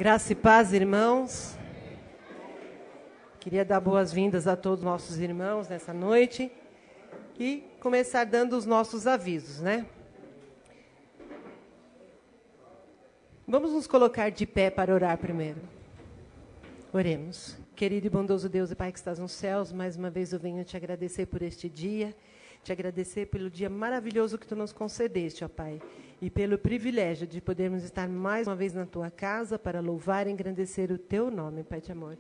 Graça e paz, irmãos. Queria dar boas-vindas a todos os nossos irmãos nessa noite e começar dando os nossos avisos, né? Vamos nos colocar de pé para orar primeiro. Oremos. Querido e bondoso Deus e Pai que estás nos céus, mais uma vez eu venho te agradecer por este dia, te agradecer pelo dia maravilhoso que tu nos concedeste, ó Pai, e pelo privilégio de podermos estar mais uma vez na tua casa para louvar e engrandecer o teu nome, Pai de amor.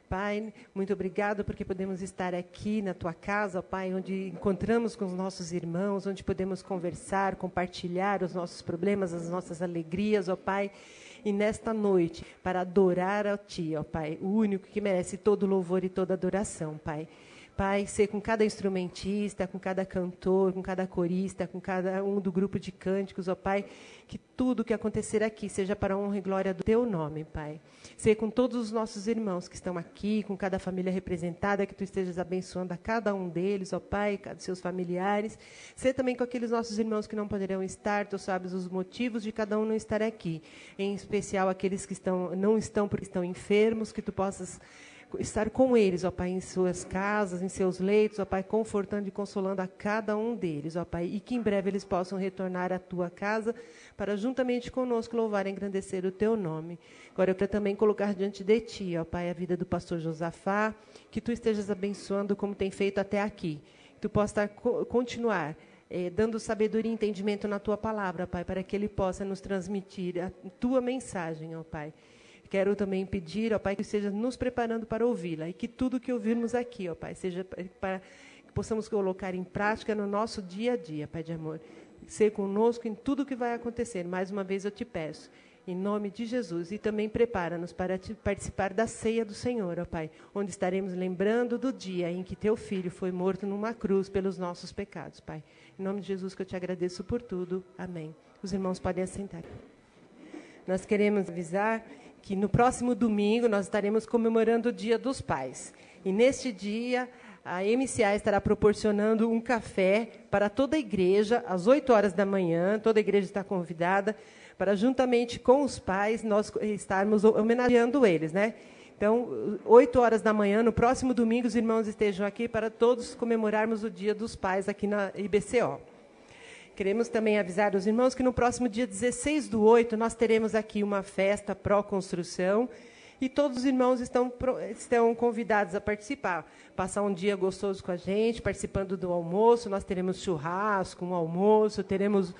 Pai, muito obrigado porque podemos estar aqui na tua casa, ó Pai, onde encontramos com os nossos irmãos, onde podemos conversar, compartilhar os nossos problemas, as nossas alegrias, ó Pai. E nesta noite, para adorar a Ti, ó Pai, o único que merece todo louvor e toda adoração, Pai. Pai, ser com cada instrumentista, com cada cantor, com cada corista, com cada um do grupo de cânticos, ó Pai, que tudo que acontecer aqui seja para a honra e glória do Teu nome, Pai. Ser com todos os nossos irmãos que estão aqui, com cada família representada, que Tu estejas abençoando a cada um deles, ó Pai, cada seus familiares. Ser também com aqueles nossos irmãos que não poderão estar, Tu sabes os motivos de cada um não estar aqui. Em especial aqueles que não estão porque estão enfermos, que Tu possas estar com eles, ó Pai, em suas casas, em seus leitos, ó Pai, confortando e consolando a cada um deles, ó Pai, e que em breve eles possam retornar à Tua casa para juntamente conosco louvar e engrandecer o Teu nome. Agora eu quero também colocar diante de Ti, ó Pai, a vida do pastor Josafá, que Tu estejas abençoando como tem feito até aqui, que Tu possa continuar dando sabedoria e entendimento na Tua palavra, Pai, para que Ele possa nos transmitir a Tua mensagem, ó Pai. Quero também pedir, ó Pai, que esteja nos preparando para ouvi-la e que tudo que ouvirmos aqui, ó Pai, seja para que possamos colocar em prática no nosso dia a dia, Pai de amor. Ser conosco em tudo que vai acontecer. Mais uma vez eu te peço, em nome de Jesus. E também prepara-nos para participar da ceia do Senhor, ó Pai, onde estaremos lembrando do dia em que Teu Filho foi morto numa cruz pelos nossos pecados, Pai. Em nome de Jesus que eu te agradeço por tudo. Amém. Os irmãos podem assentar. Nós queremos avisar que no próximo domingo nós estaremos comemorando o Dia dos Pais. E neste dia, a MCA estará proporcionando um café para toda a igreja, às 8 horas da manhã. Toda a igreja está convidada para, juntamente com os pais, nós estarmos homenageando eles, né? Então, 8 horas da manhã, no próximo domingo, os irmãos estejam aqui para todos comemorarmos o Dia dos Pais aqui na IBCO. Queremos também avisar os irmãos que no próximo dia 16/8 nós teremos aqui uma festa pró-construção e todos os irmãos estão convidados a participar, passar um dia gostoso com a gente, participando do almoço. Nós teremos churrasco, um almoço, teremos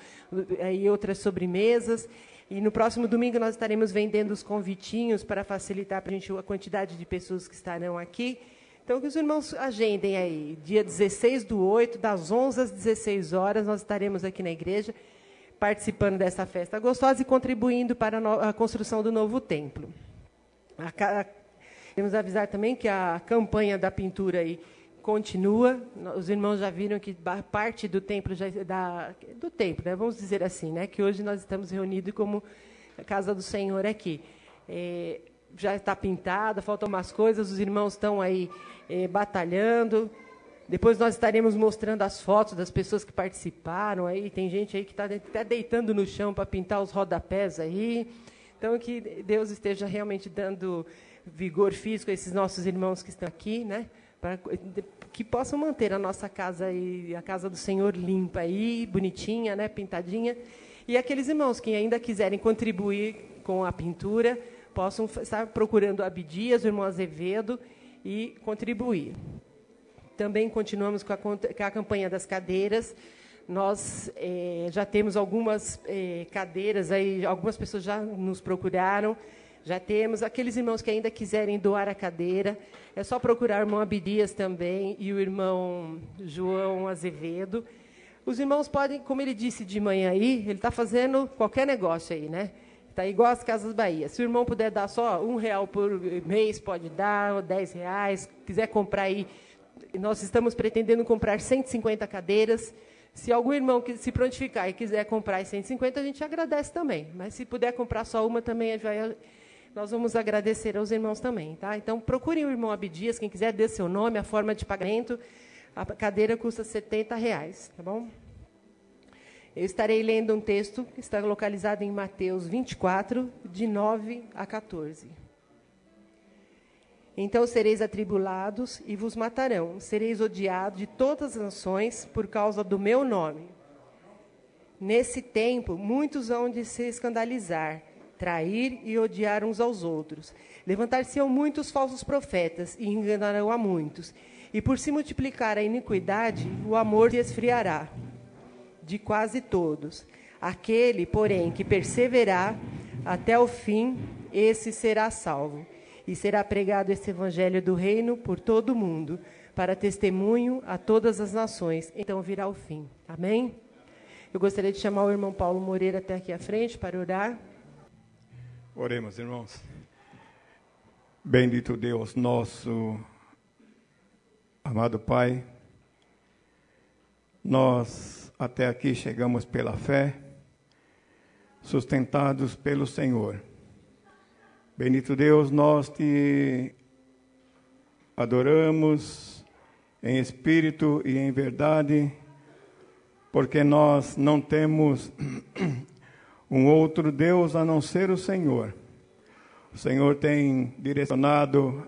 aí outras sobremesas. E no próximo domingo nós estaremos vendendo os convitinhos para facilitar para a gente a quantidade de pessoas que estarão aqui. Então, que os irmãos agendem aí, dia 16/8, das 11 às 16 horas, nós estaremos aqui na igreja, participando dessa festa gostosa e contribuindo para a construção do novo templo. Queremos avisar também que a campanha da pintura aí continua. Os irmãos já viram que parte do templo, do templo, né, vamos dizer assim, né, que hoje nós estamos reunidos como a casa do Senhor aqui. Já está pintada, faltam umas coisas, os irmãos estão aí batalhando. Depois nós estaremos mostrando as fotos das pessoas que participaram. Aí tem gente aí que está até deitando no chão para pintar os rodapés aí. Então, que Deus esteja realmente dando vigor físico a esses nossos irmãos que estão aqui, né? Para que possam manter a nossa casa aí, a casa do Senhor limpa aí, bonitinha, né? Pintadinha. E aqueles irmãos que ainda quiserem contribuir com a pintura, possam estar procurando Abdias, o irmão Azevedo, e contribuir. Também continuamos com a campanha das cadeiras. Nós já temos algumas cadeiras, aí, algumas pessoas já nos procuraram. Já temos aqueles irmãos que ainda quiserem doar a cadeira. É só procurar o irmão Abdias também e o irmão João Azevedo. Os irmãos podem, como ele disse de manhã aí, ele está fazendo qualquer negócio aí, né? Está igual as Casas Bahia. Se o irmão puder dar só R$1 por mês, pode dar, ou R$10. Quiser comprar aí, nós estamos pretendendo comprar 150 cadeiras. Se algum irmão que se prontificar e quiser comprar as 150, a gente agradece também. Mas se puder comprar só uma também, nós vamos agradecer aos irmãos também, tá? Então, procurem o irmão Abdias, quem quiser, dê seu nome, a forma de pagamento. A cadeira custa R$70, tá bom? Eu estarei lendo um texto que está localizado em Mateus 24, de 9 a 14. Então sereis atribulados e vos matarão, sereis odiados de todas as nações por causa do meu nome. Nesse tempo, muitos hão de se escandalizar, trair e odiar uns aos outros. Levantar-se-ão muitos falsos profetas e enganarão a muitos. E por se multiplicar a iniquidade, o amor se esfriará de quase todos. Aquele, porém, que perseverar até o fim, esse será salvo. E será pregado esse evangelho do reino por todo o mundo, para testemunho a todas as nações. Então virá o fim. Amém? Eu gostaria de chamar o irmão Paulo Moreira até aqui à frente para orar. Oremos, irmãos. Bendito Deus, nosso amado Pai, nós até aqui chegamos pela fé, sustentados pelo Senhor. Bendito Deus, nós te adoramos em espírito e em verdade, porque nós não temos um outro Deus a não ser o Senhor. O Senhor tem direcionado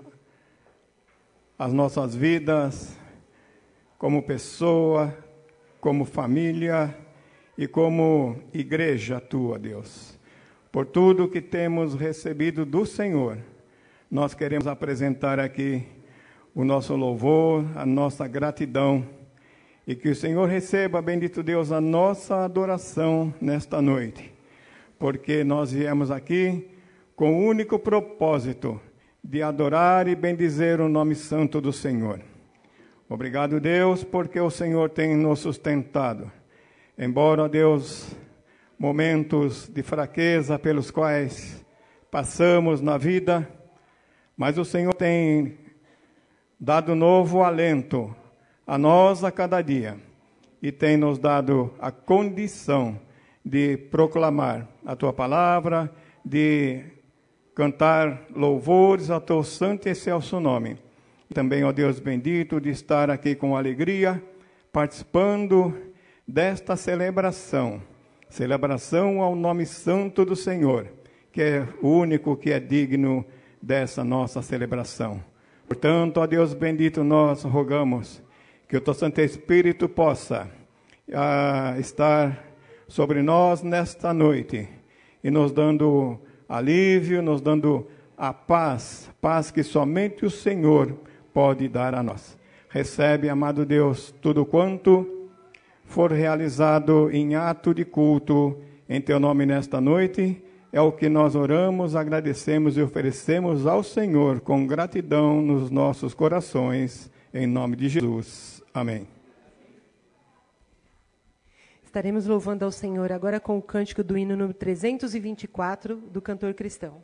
as nossas vidas como pessoa, como família e como igreja tua, Deus. Por tudo que temos recebido do Senhor, nós queremos apresentar aqui o nosso louvor, a nossa gratidão, e que o Senhor receba, bendito Deus, a nossa adoração nesta noite, porque nós viemos aqui com o único propósito de adorar e bendizer o nome santo do Senhor. Obrigado, Deus, porque o Senhor tem nos sustentado. Embora, Deus, momentos de fraqueza pelos quais passamos na vida, mas o Senhor tem dado novo alento a nós a cada dia e tem nos dado a condição de proclamar a Tua palavra, de cantar louvores ao Teu santo e excelso nome. Também, ó Deus bendito, de estar aqui com alegria, participando desta celebração ao nome santo do Senhor, que é o único que é digno dessa nossa celebração. Portanto, ó Deus bendito, nós rogamos que o Teu Santo Espírito possa estar sobre nós nesta noite e nos dando alívio, nos dando a paz que somente o Senhor pode dar a nós. Recebe, amado Deus, tudo quanto for realizado em ato de culto em Teu nome nesta noite, é o que nós oramos, agradecemos e oferecemos ao Senhor com gratidão nos nossos corações, em nome de Jesus. Amém. Estaremos louvando ao Senhor agora com o cântico do hino número 324 do cantor cristão.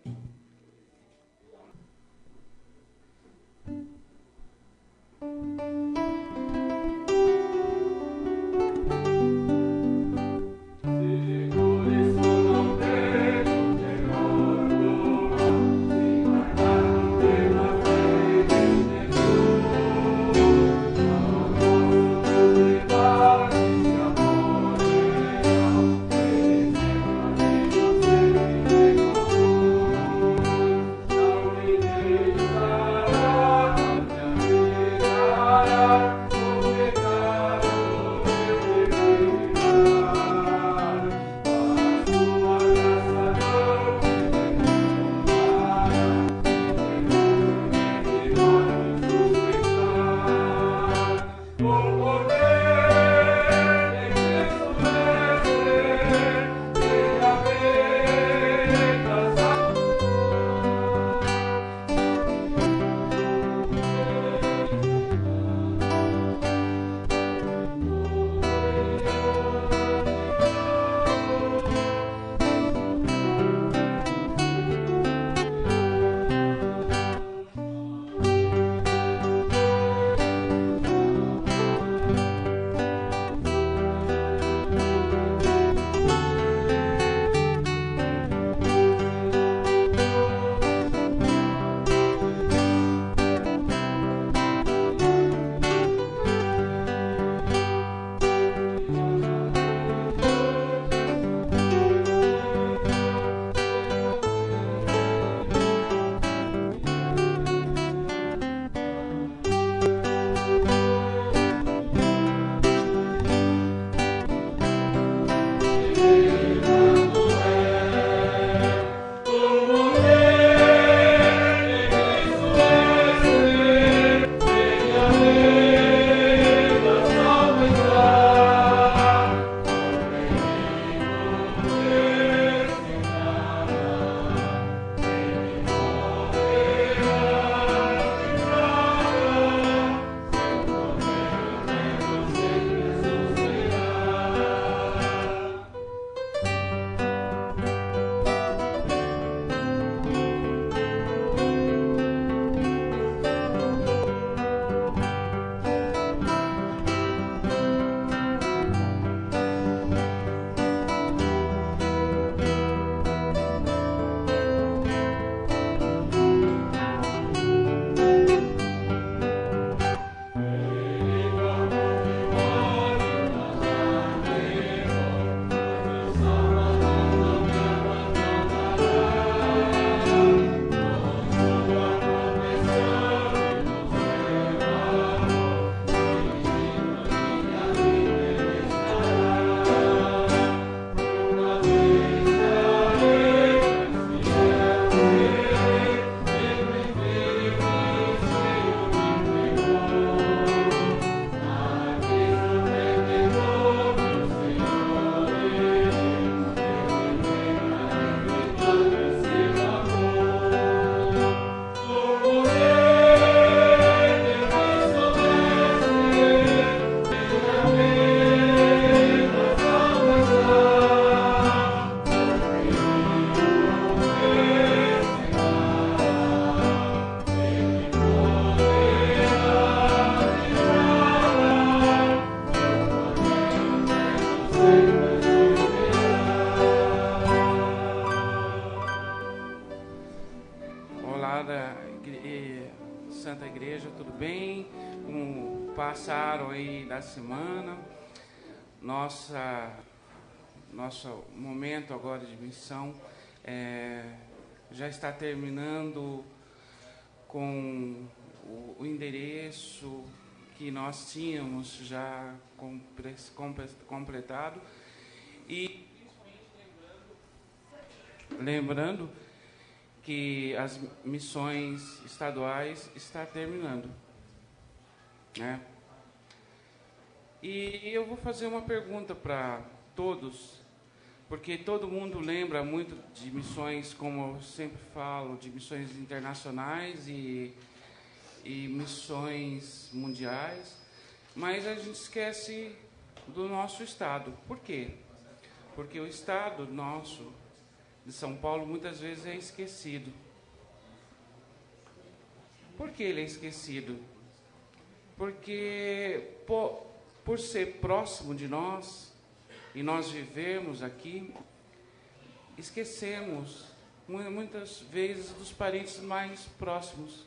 como passaram aí da semana, nosso momento agora de missão já está terminando com o endereço que nós tínhamos já completado, e lembrando que as missões estaduais estão terminando, né? E eu vou fazer uma pergunta para todos, porque todo mundo lembra muito de missões, como eu sempre falo, de missões internacionais e missões mundiais, mas a gente esquece do nosso estado. Por quê? Porque o estado nosso de São Paulo muitas vezes é esquecido. Por que ele é esquecido? Porque por ser próximo de nós e nós vivemos aqui, esquecemos muitas vezes dos parentes mais próximos.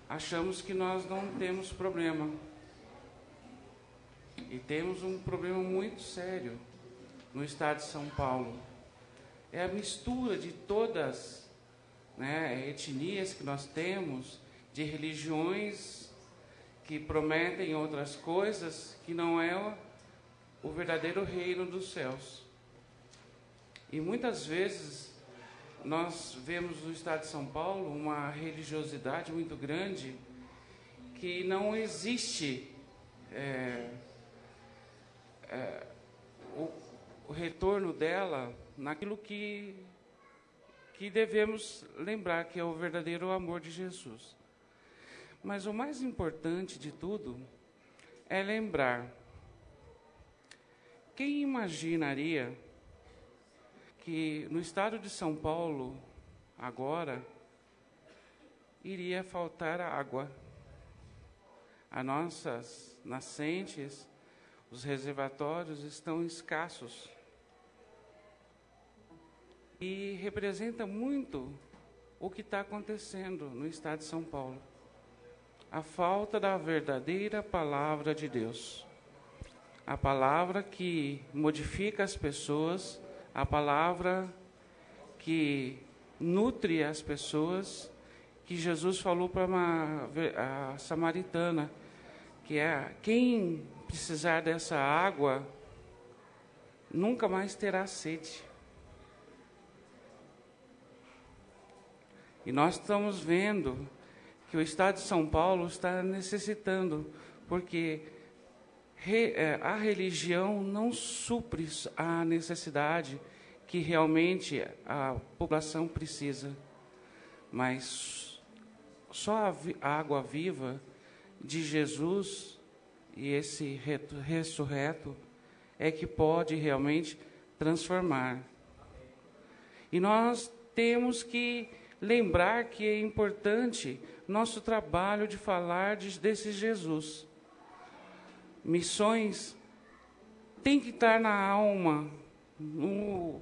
Achamos que nós não temos problema. E temos um problema muito sério no estado de São Paulo. É a mistura de todas, né, etnias que nós temos, de religiões que prometem outras coisas que não é o verdadeiro reino dos céus. E muitas vezes nós vemos no estado de São Paulo uma religiosidade muito grande que não existe o retorno dela naquilo que devemos lembrar, que é o verdadeiro amor de Jesus. Mas o mais importante de tudo é lembrar: quem imaginaria que no estado de São Paulo agora iria faltar água? As nossas nascentes, os reservatórios estão escassos. E representa muito o que está acontecendo no estado de São Paulo. A falta da verdadeira palavra de Deus. A palavra que modifica as pessoas, a palavra que nutre as pessoas, que Jesus falou para a samaritana, que é: quem precisar dessa água nunca mais terá sede. E nós estamos vendo que o estado de São Paulo está necessitando, porque a religião não supre a necessidade que realmente a população precisa, mas só a água viva de Jesus e esse ressurreto é que pode realmente transformar. E nós temos que lembrar que é importante nosso trabalho de falar desse Jesus. Missões tem que estar na alma, no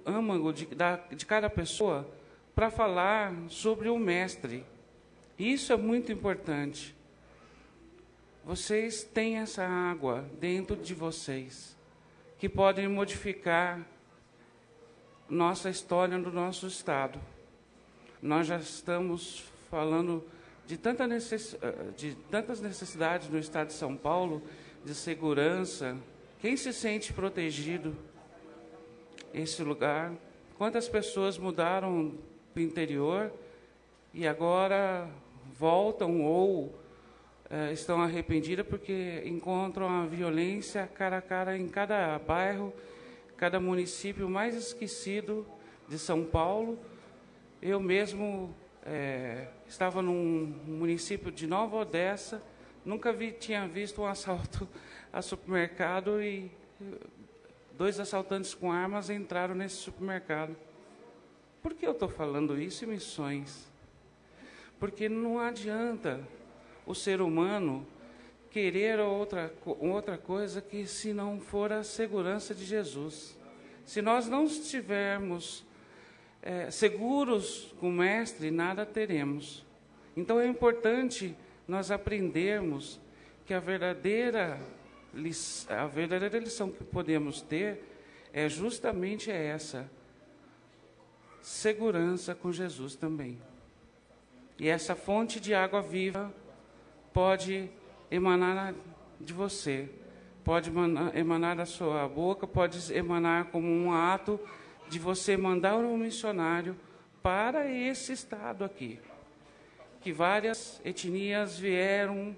âmago de cada pessoa, para falar sobre o Mestre. Isso é muito importante. Vocês têm essa água dentro de vocês, que podem modificar nossa história no nosso estado. Nós já estamos falando de tantas necessidades no estado de São Paulo, de segurança. Quem se sente protegido esse lugar? Quantas pessoas mudaram para o interior e agora voltam ou estão arrependidas porque encontram a violência cara a cara em cada bairro, cada município mais esquecido de São Paulo. Eu mesmo estava num município de Nova Odessa, nunca tinha visto um assalto a supermercado e 2 assaltantes com armas entraram nesse supermercado. Por que eu estou falando isso em missões? Porque não adianta o ser humano querer outra coisa que se não for a segurança de Jesus. Se nós não estivermos seguros com o Mestre, nada teremos. Então é importante nós aprendermos que a verdadeira lição que podemos ter é justamente essa: segurança com Jesus também. E essa fonte de água viva pode emanar de você, pode emanar da sua boca, pode emanar como um ato de você mandar um missionário para esse estado aqui, que várias etnias vieram,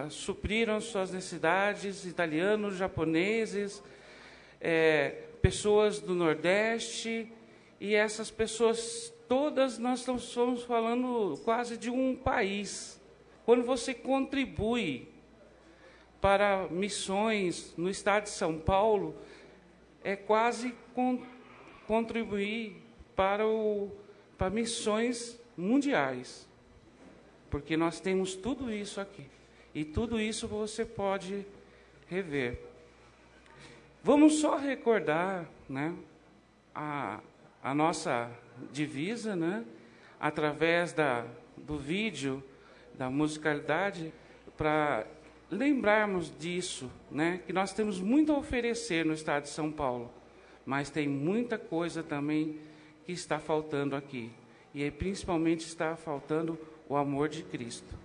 supriram suas necessidades, italianos, japoneses, pessoas do Nordeste, e essas pessoas todas, nós estamos falando quase de um país. Quando você contribui para missões no estado de São Paulo, é quase contribuir para missões mundiais, porque nós temos tudo isso aqui, e tudo isso você pode rever. Vamos só recordar, né, a nossa divisa, né, através do vídeo, da musicalidade, para lembrarmos disso, né, que nós temos muito a oferecer no estado de São Paulo, mas tem muita coisa também que está faltando aqui, e principalmente está faltando o amor de Cristo.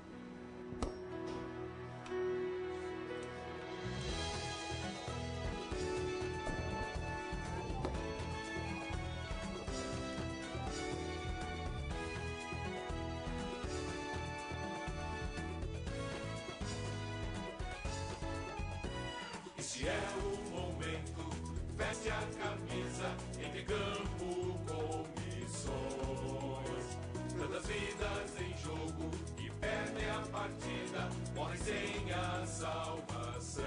Esse é o momento, veste a camisa, entre campo com missões. Tantas vidas em jogo que perdem a partida, morrem sem a salvação.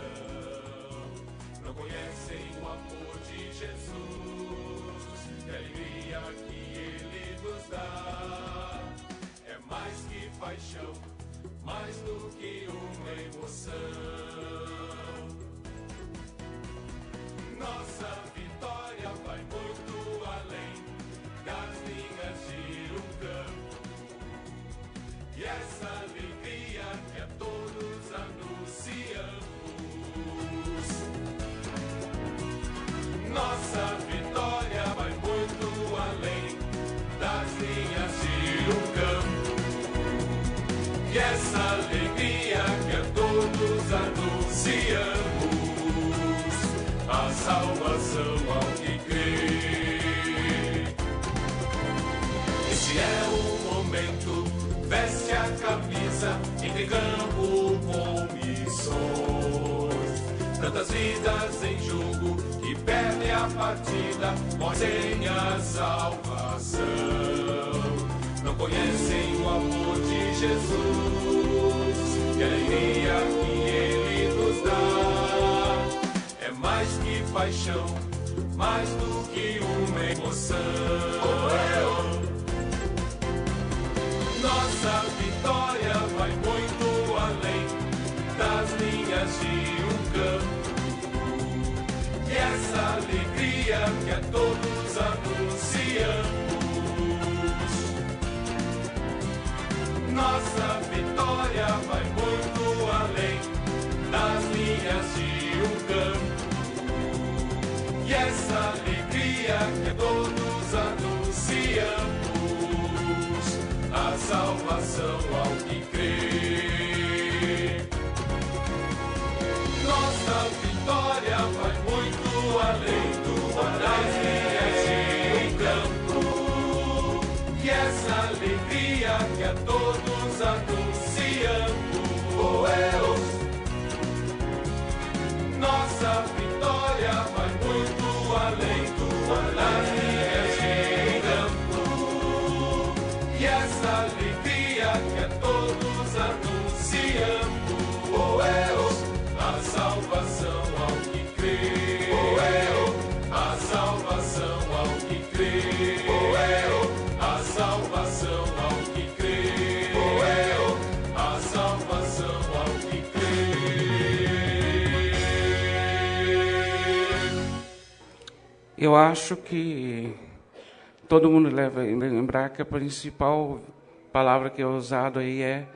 Não conhecem o amor de Jesus, e a alegria que Ele nos dá. É mais que paixão, mais do que uma emoção. Nossa vitória vai muito além das linhas de um campo, e essa alegria que a todos anunciamos. Nossa vitória vai muito além das linhas de um campo, e essa alegria que a todos anunciamos. A salvação ao que crê. Esse é o momento, veste a camisa, entre campo com missões. Tantas vidas em jogo que perdem a partida, morrem sem a salvação. Não conhecem o amor de Jesus, e a alegria que Ele nos dá. É mais que paixão, mais do que uma emoção. Nossa vitória vai muito além das linhas de um campo, e essa alegria que a todos anunciamos. Nossa vitória vai muito além das linhas de um campo, e essa alegria que todos anunciamos. A salvação ao que crê. Nossa vitória vai muito além das linhas de um campo, e essa alegria que a todos anunciamos. Nossa vitória vai muito além das linhas de campo, e essa alegria que a todos anunciamos. A salvação ao que crê. A salvação ao que crê. A salvação ao que crê. A salvação ao que crê. Eu acho que todo mundo deve lembrar que a principal palavra que é usada aí é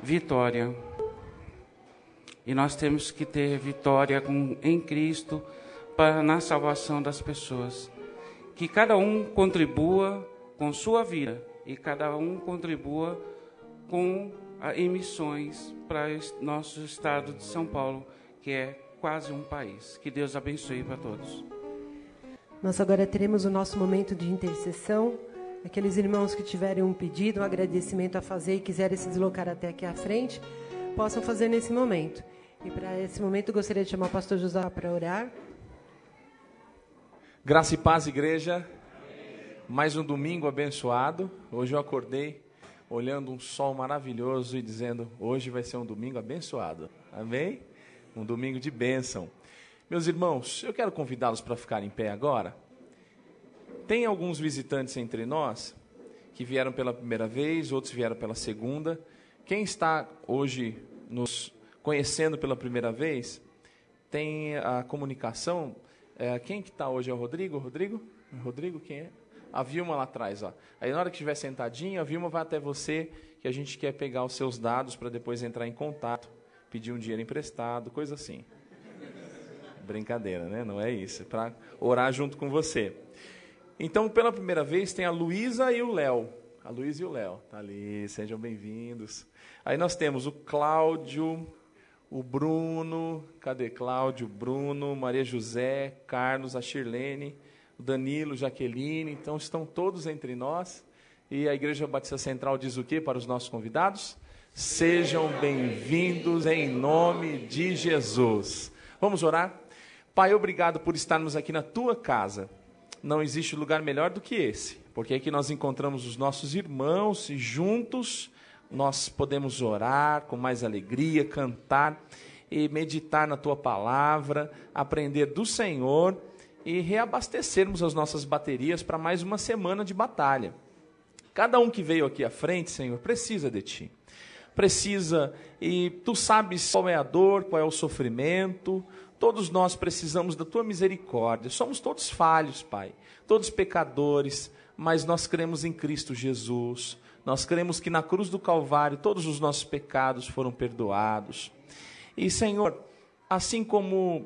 vitória. E nós temos que ter vitória em Cristo na salvação das pessoas. Que cada um contribua com sua vida e cada um contribua em missões para o nosso estado de São Paulo, que é quase um país. Que Deus abençoe para todos. Nós agora teremos o nosso momento de intercessão. Aqueles irmãos que tiverem um pedido, um agradecimento a fazer e quiserem se deslocar até aqui à frente, possam fazer nesse momento. E para esse momento, eu gostaria de chamar o pastor José para orar. Graça e paz, igreja. Mais um domingo abençoado. Hoje eu acordei olhando um sol maravilhoso e dizendo, hoje vai ser um domingo abençoado. Amém? Um domingo de bênção. Meus irmãos, eu quero convidá-los para ficar em pé agora. Tem alguns visitantes entre nós que vieram pela primeira vez, outros vieram pela segunda. Quem está hoje nos conhecendo pela primeira vez, tem a comunicação. Quem que está hoje é o Rodrigo? Rodrigo, quem é? A Vilma lá atrás, ó. Aí na hora que estiver sentadinho, a Vilma vai até você, que a gente quer pegar os seus dados para depois entrar em contato, pedir um dinheiro emprestado, coisa assim. Brincadeira, né? Não é isso, é para orar junto com você. Então, pela primeira vez, tem a Luísa e o Léo. A Luísa e o Léo, tá ali, sejam bem-vindos. Aí nós temos o Cláudio, o Bruno, cadê Cláudio, Bruno, Maria José, Carlos, a Shirlene, o Danilo, Jaqueline, então estão todos entre nós. E a Igreja Batista Central diz o quê para os nossos convidados? Sejam bem-vindos em nome de Jesus. Vamos orar? Pai, obrigado por estarmos aqui na Tua casa. Não existe lugar melhor do que esse, porque aqui nós encontramos os nossos irmãos e juntos nós podemos orar com mais alegria, cantar e meditar na Tua palavra, aprender do Senhor e reabastecermos as nossas baterias para mais uma semana de batalha. Cada um que veio aqui à frente, Senhor, precisa de Ti. Precisa, e Tu sabes qual é a dor, qual é o sofrimento. Todos nós precisamos da Tua misericórdia. Somos todos falhos, Pai, todos pecadores, mas nós cremos em Cristo Jesus. Nós cremos que na cruz do Calvário todos os nossos pecados foram perdoados. E, Senhor, assim como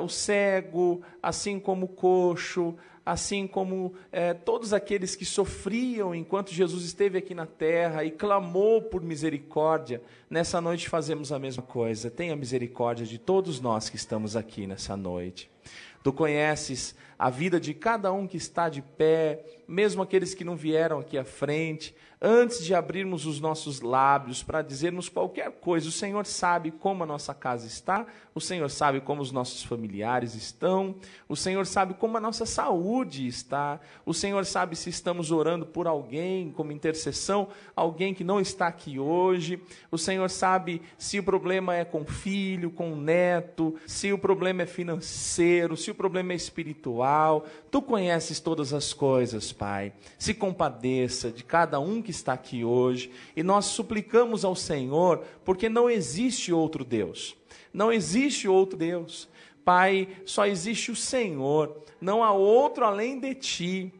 o cego, assim como o coxo, assim como todos aqueles que sofriam enquanto Jesus esteve aqui na terra e clamou por misericórdia, nessa noite fazemos a mesma coisa. Tenha misericórdia de todos nós que estamos aqui nessa noite. Tu conheces a vida de cada um que está de pé, mesmo aqueles que não vieram aqui à frente. Antes de abrirmos os nossos lábios para dizermos qualquer coisa, o Senhor sabe como a nossa casa está, o Senhor sabe como os nossos familiares estão, o Senhor sabe como a nossa saúde está, o Senhor sabe se estamos orando por alguém, como intercessão, alguém que não está aqui hoje, o Senhor sabe se o problema é com o filho, com o neto, se o problema é financeiro, se o problema é espiritual. Tu conheces todas as coisas, Pai. Se compadeça de cada um que está aqui hoje, e nós suplicamos ao Senhor, porque não existe outro Deus, não existe outro Deus, Pai, só existe o Senhor, não há outro além de Ti.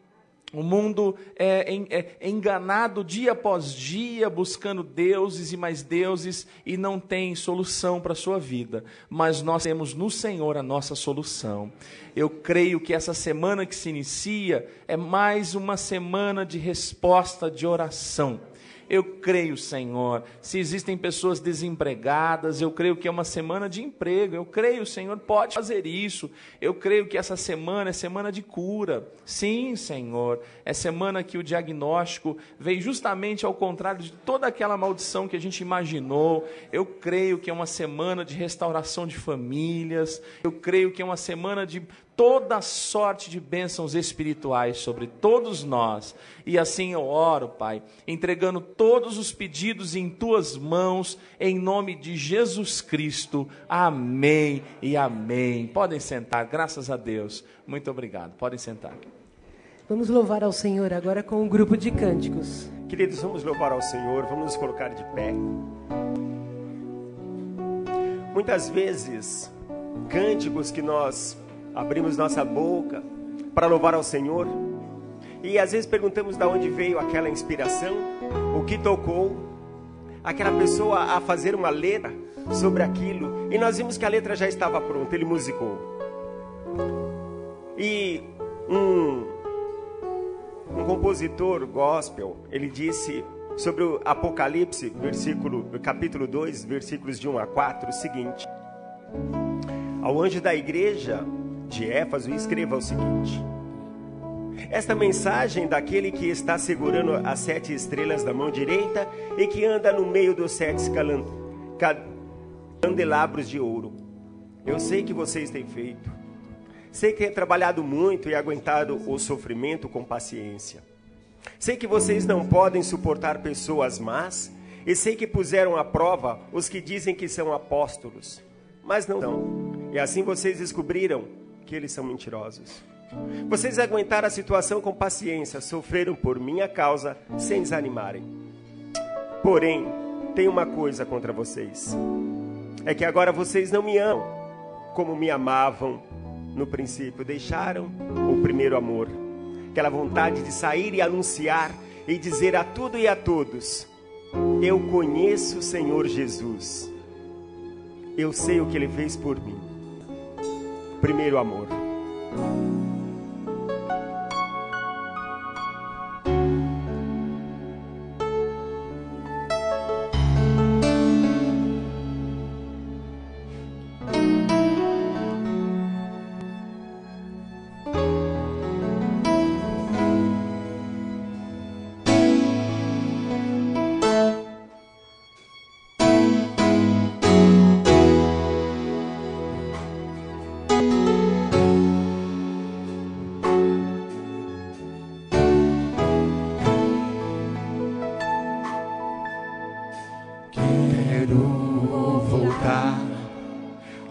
O mundo é enganado dia após dia, buscando deuses e mais deuses, e não tem solução para a sua vida. Mas nós temos no Senhor a nossa solução. Eu creio que essa semana que se inicia é mais uma semana de resposta de oração. Eu creio, Senhor, se existem pessoas desempregadas, eu creio que é uma semana de emprego. Eu creio, o Senhor pode fazer isso. Eu creio que essa semana é semana de cura. Sim, Senhor, é semana que o diagnóstico veio justamente ao contrário de toda aquela maldição que a gente imaginou. Eu creio que é uma semana de restauração de famílias. Eu creio que é uma semana de toda sorte de bênçãos espirituais sobre todos nós. E assim eu oro, Pai, entregando todos os pedidos em Tuas mãos, em nome de Jesus Cristo. Amém e amém. Podem sentar, graças a Deus. Muito obrigado. Podem sentar. Vamos louvar ao Senhor agora com um grupo de cânticos. Queridos, vamos louvar ao Senhor, vamos nos colocar de pé. Muitas vezes, cânticos que nós abrimos nossa boca para louvar ao Senhor, E às vezes perguntamos de onde veio aquela inspiração, o que tocou aquela pessoa a fazer uma letra sobre aquilo. E nós vimos que a letra já estava pronta, ele musicou. E um compositor gospel, ele disse sobre o Apocalipse, capítulo 2, versículos de 1 a 4, o seguinte: ao anjo da igreja de Éfeso escreva o seguinte: esta mensagem daquele que está segurando as 7 estrelas da mão direita e que anda no meio dos 7 candelabros de ouro. Eu sei que vocês têm feito. Sei que têm trabalhado muito e aguentado o sofrimento com paciência. Sei que vocês não podem suportar pessoas más e sei que puseram à prova os que dizem que são apóstolos, mas não são. E assim vocês descobriram que eles são mentirosos. Vocês aguentaram a situação com paciência, sofreram por minha causa sem desanimarem. Porém, tem uma coisa contra vocês. É que agora vocês não me amam como me amavam no princípio. Deixaram o primeiro amor. Aquela vontade de sair e anunciar e dizer a tudo e a todos: eu conheço o Senhor Jesus. Eu sei o que Ele fez por mim. Primeiro amor.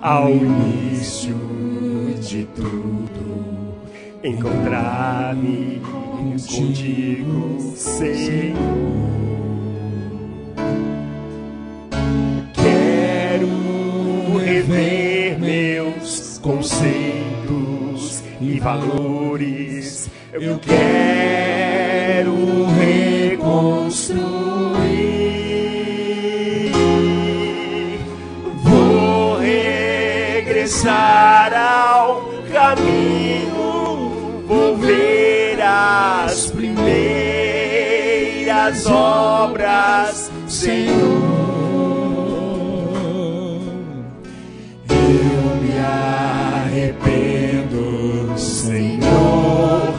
Ao início de tudo, encontrar-me contigo, Senhor. Quero rever meus conceitos e valores. Eu quero reconstruir. Regressar ao caminho, vou ver as primeiras obras, Senhor. Eu me arrependo, Senhor.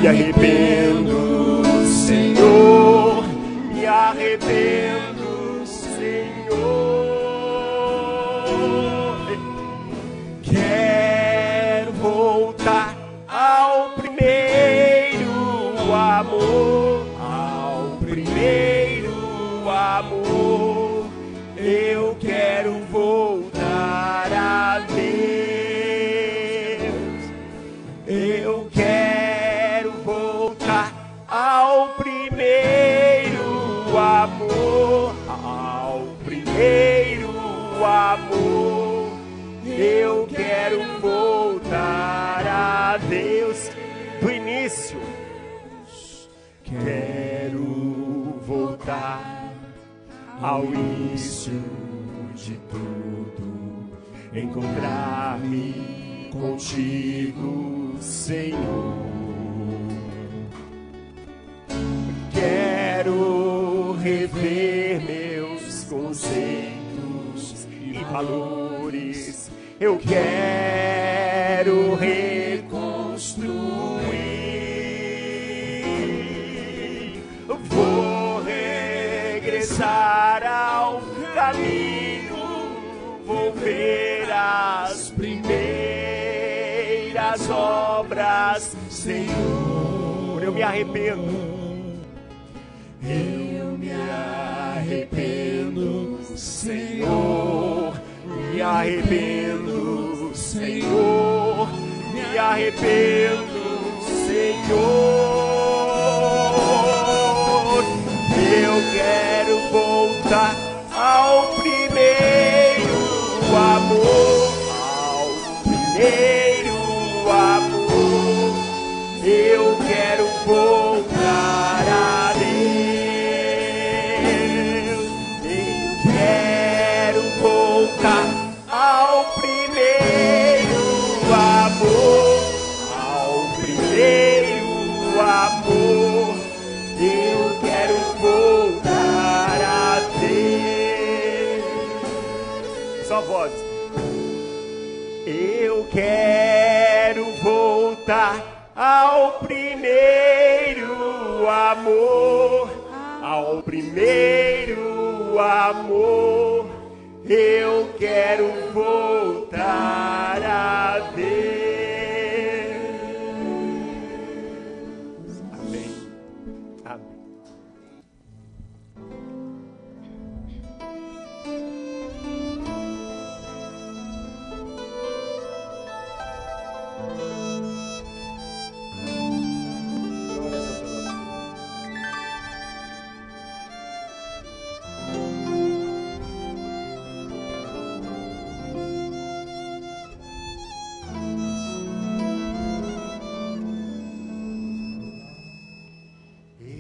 Me arrependo, Senhor. Me arrependo, Senhor. Quero voltar ao primeiro amor, ao primeiro amor. Eu quero voltar a Deus. Eu quero voltar ao primeiro amor, ao primeiro amor. Eu quero voltar a Deus do início. Quero voltar ao início de tudo, encontrar-me contigo, Senhor. Quero rever meus conceitos e valores. Eu quero reconstruir. Vou regressar ao caminho. Vou ver as primeiras obras, Senhor. Eu me arrependo. Eu me arrependo, Senhor. Me arrependo, Senhor. Me arrependo, Senhor. Eu quero voltar ao primeiro amor, ao primeiro amor. Eu quero voltar ao primeiro amor, ao primeiro amor, eu quero voltar a ver. Amém. Amém.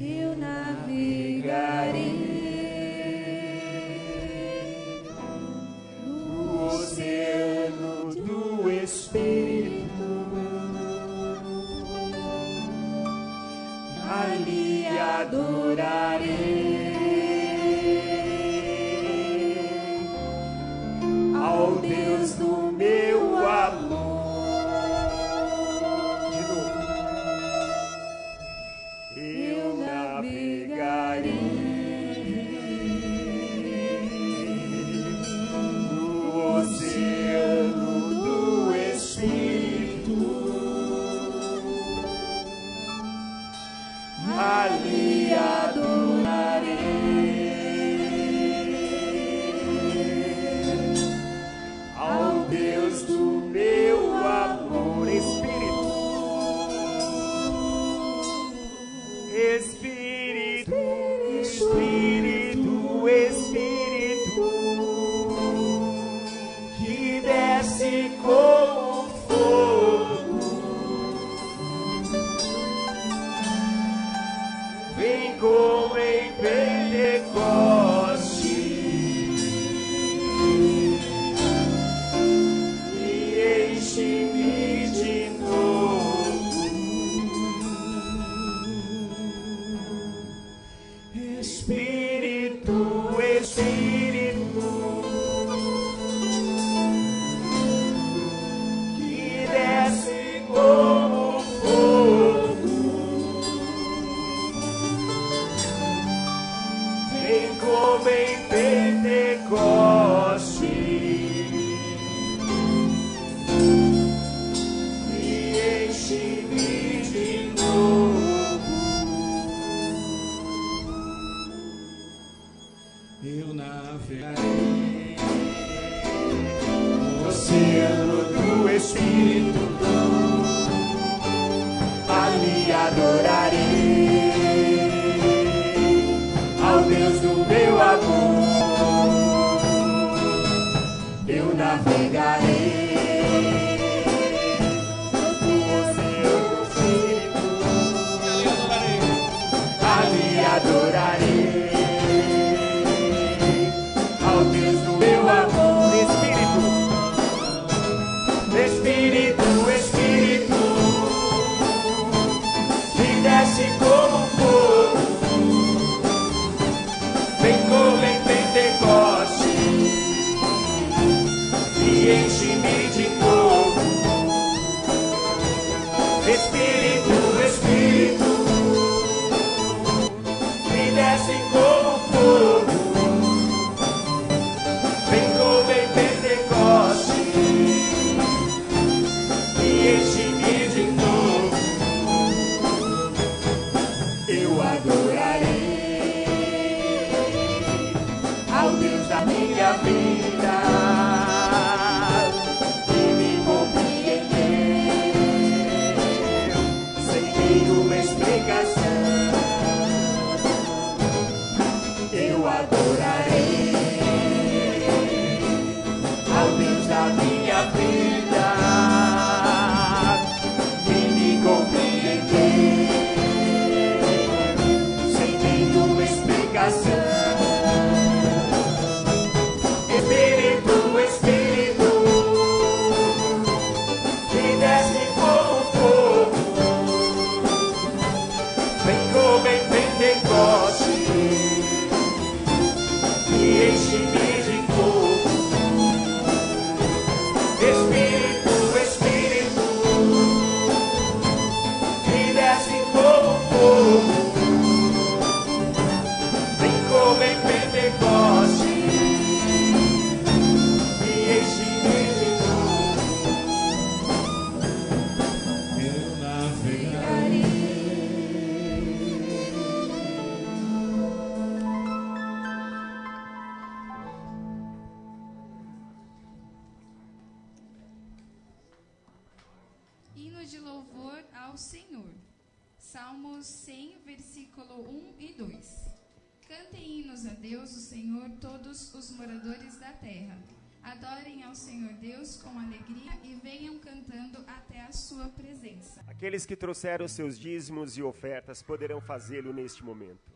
Eu navegarei No oceano do Espírito, ali adorarei ao Deus do meu amor. De novo. Eu navegarei no oceano do Espírito, ali adorarei ao Deus do meu amor. Espírito, Espírito, Espírito, que desce como fogo, vem como em Pentecoste e enche-me de novo. Espírito, Espírito, que desce como fogo, vem como em Pentecoste e enche-me de novo. Eu navegarei No oceano do Espírito, ali adorarei ao Deus do meu amor. Eu navegarei no oceano do Espírito, ali adorarei ao Deus do meu amor. Espírito, Espírito, Espírito, que desce como fogo, vem como em Pentecoste e enche-me de novo. Espírito, Espírito, que desce como fogo, vem como em Pentecoste e enche-me de novo. Eu adorarei ao Deus da minha vida, que me compreendeu sem nenhuma explicação. Eu adorarei ao Deus da minha vida, que me compreendeu sem nenhuma explicação. Espírito, Espírito, que desce como fogo, vem como em Pentecoste e enche-me de novo. Espírito, Espírito, louvor ao Senhor. Salmos 100, versículo 1 e 2. Cantem hinos a Deus, o Senhor, todos os moradores da terra. Adorem ao Senhor Deus com alegria e venham cantando até a sua presença. Aqueles que trouxeram seus dízimos e ofertas poderão fazê-lo neste momento.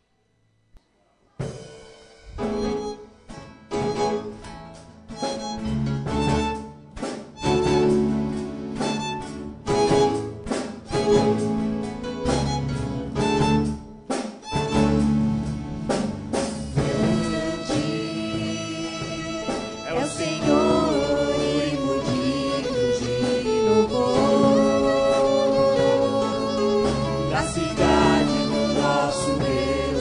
Cidade do nosso Deus.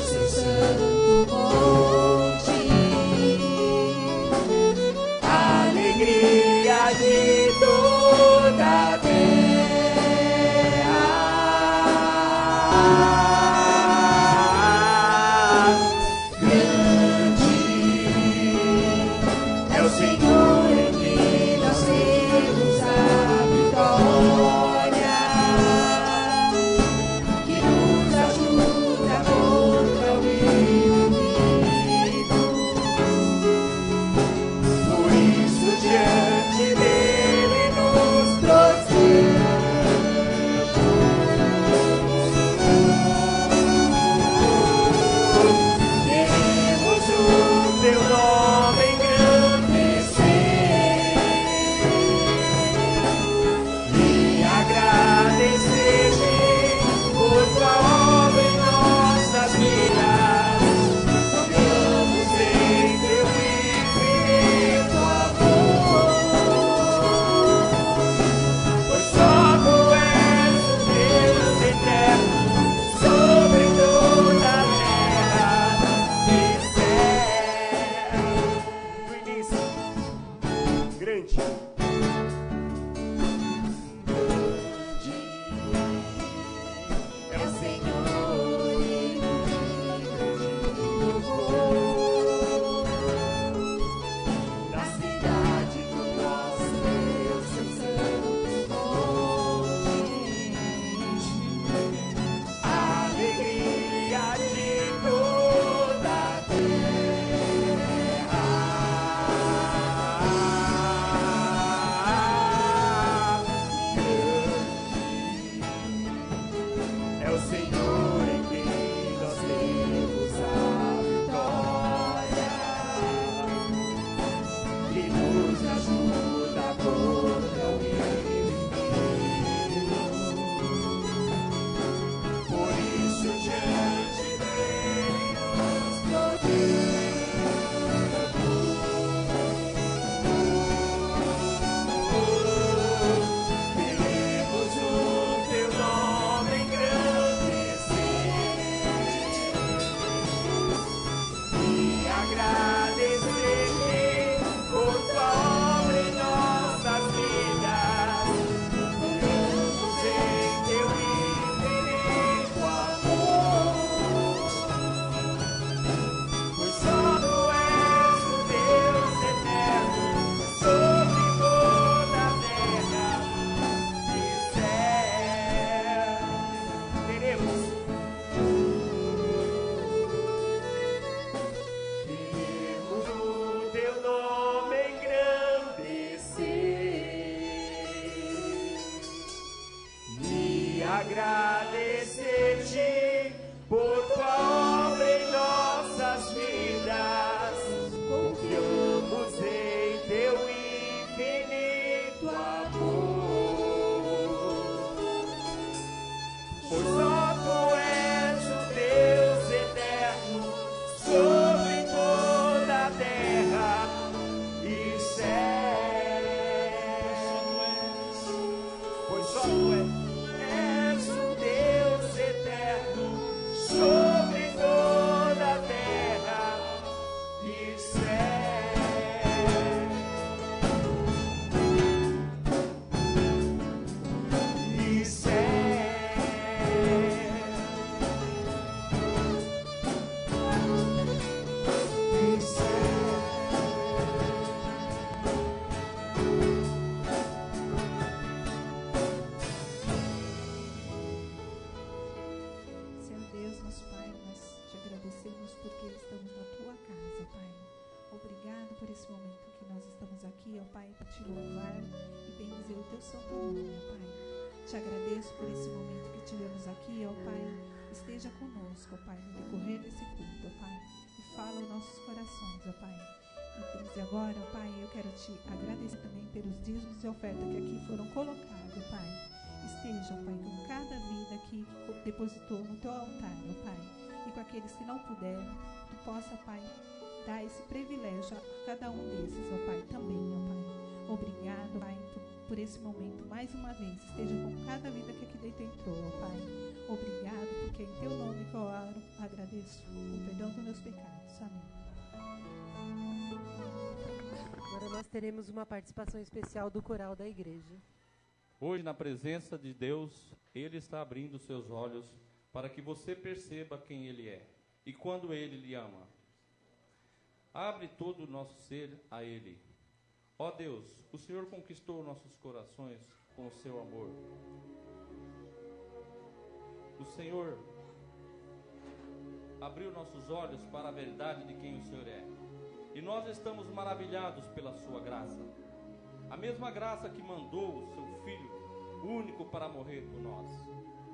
aqui, ó Pai, para te louvar e bendizer o teu santo nome, ó Pai. Te agradeço por esse momento que tivemos aqui, ó Pai. Esteja conosco, ó Pai, no decorrer desse culto, ó Pai. E fala aos nossos corações, ó Pai. E desde agora, ó Pai, eu quero te agradecer também pelos dízimos e ofertas que aqui foram colocados, ó Pai. Esteja, ó Pai, com cada vida aqui que depositou no teu altar, ó Pai. E com aqueles que não puderam, tu possa, Pai, dar esse privilégio a cada um desses, ó Pai, também, ó Pai. Obrigado, Pai, por esse momento, mais uma vez. Esteja com cada vida que aqui dentro entrou, ó Pai. Obrigado, porque é em teu nome que eu oro, agradeço o perdão dos meus pecados. Amém. Agora nós teremos uma participação especial do coral da igreja. Hoje, na presença de Deus, Ele está abrindo seus olhos para que você perceba quem Ele é e quando Ele lhe ama. Abre todo o nosso ser a Ele. Ó Deus, o Senhor conquistou nossos corações com o seu amor. O Senhor abriu nossos olhos para a verdade de quem o Senhor é. E nós estamos maravilhados pela sua graça. A mesma graça que mandou o seu Filho único para morrer por nós.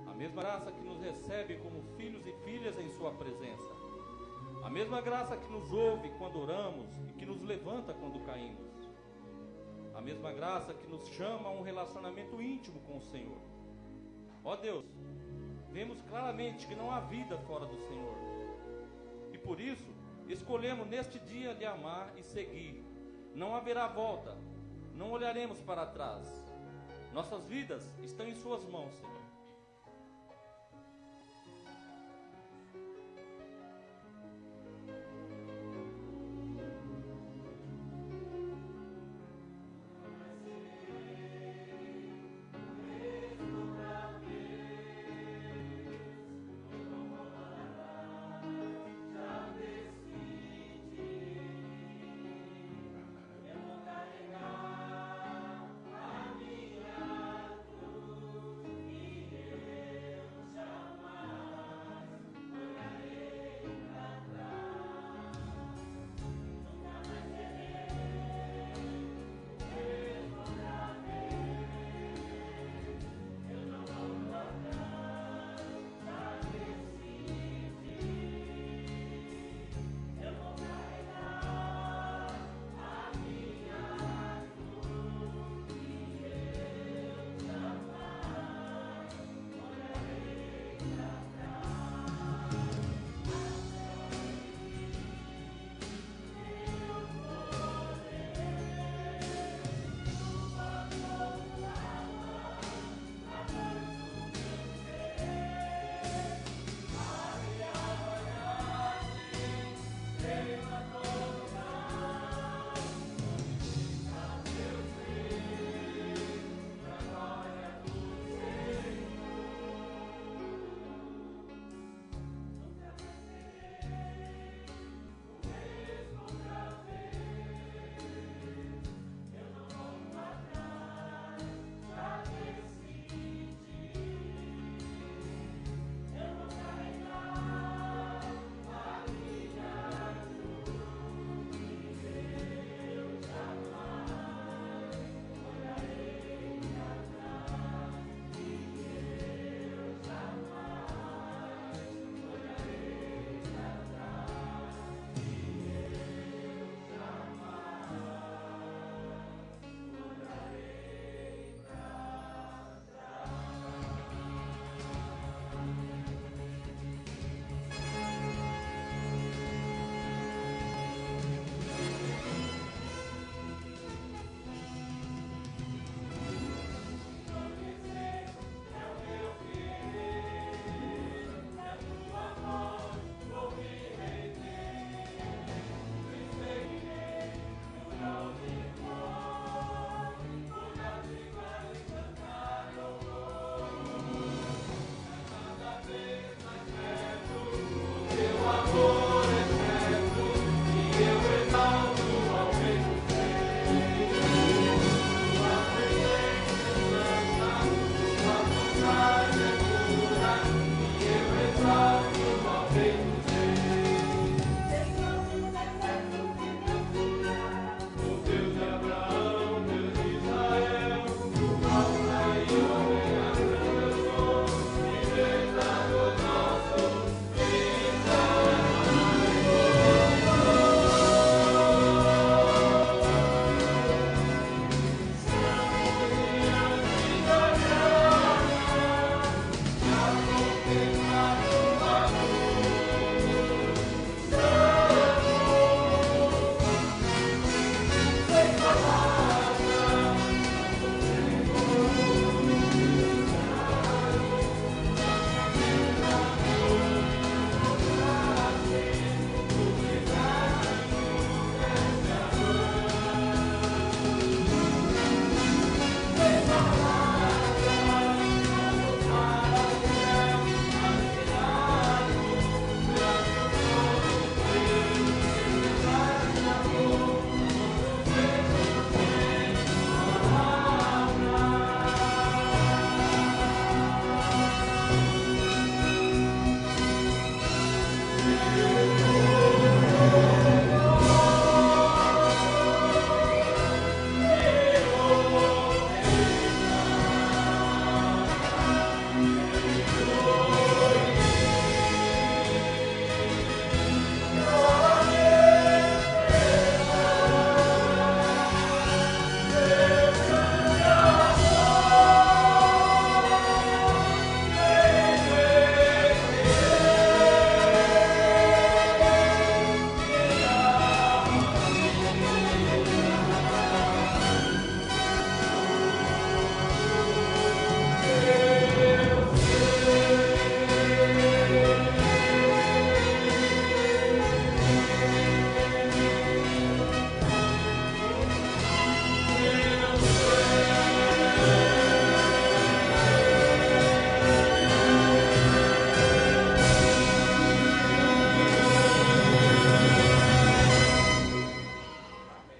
A mesma graça que nos recebe como filhos e filhas em sua presença. A mesma graça que nos ouve quando oramos e que nos levanta quando caímos. A mesma graça que nos chama a um relacionamento íntimo com o Senhor. Ó Deus, vemos claramente que não há vida fora do Senhor. E por isso, escolhemos neste dia lhe amar e seguir. Não haverá volta. Não olharemos para trás. Nossas vidas estão em suas mãos, Senhor.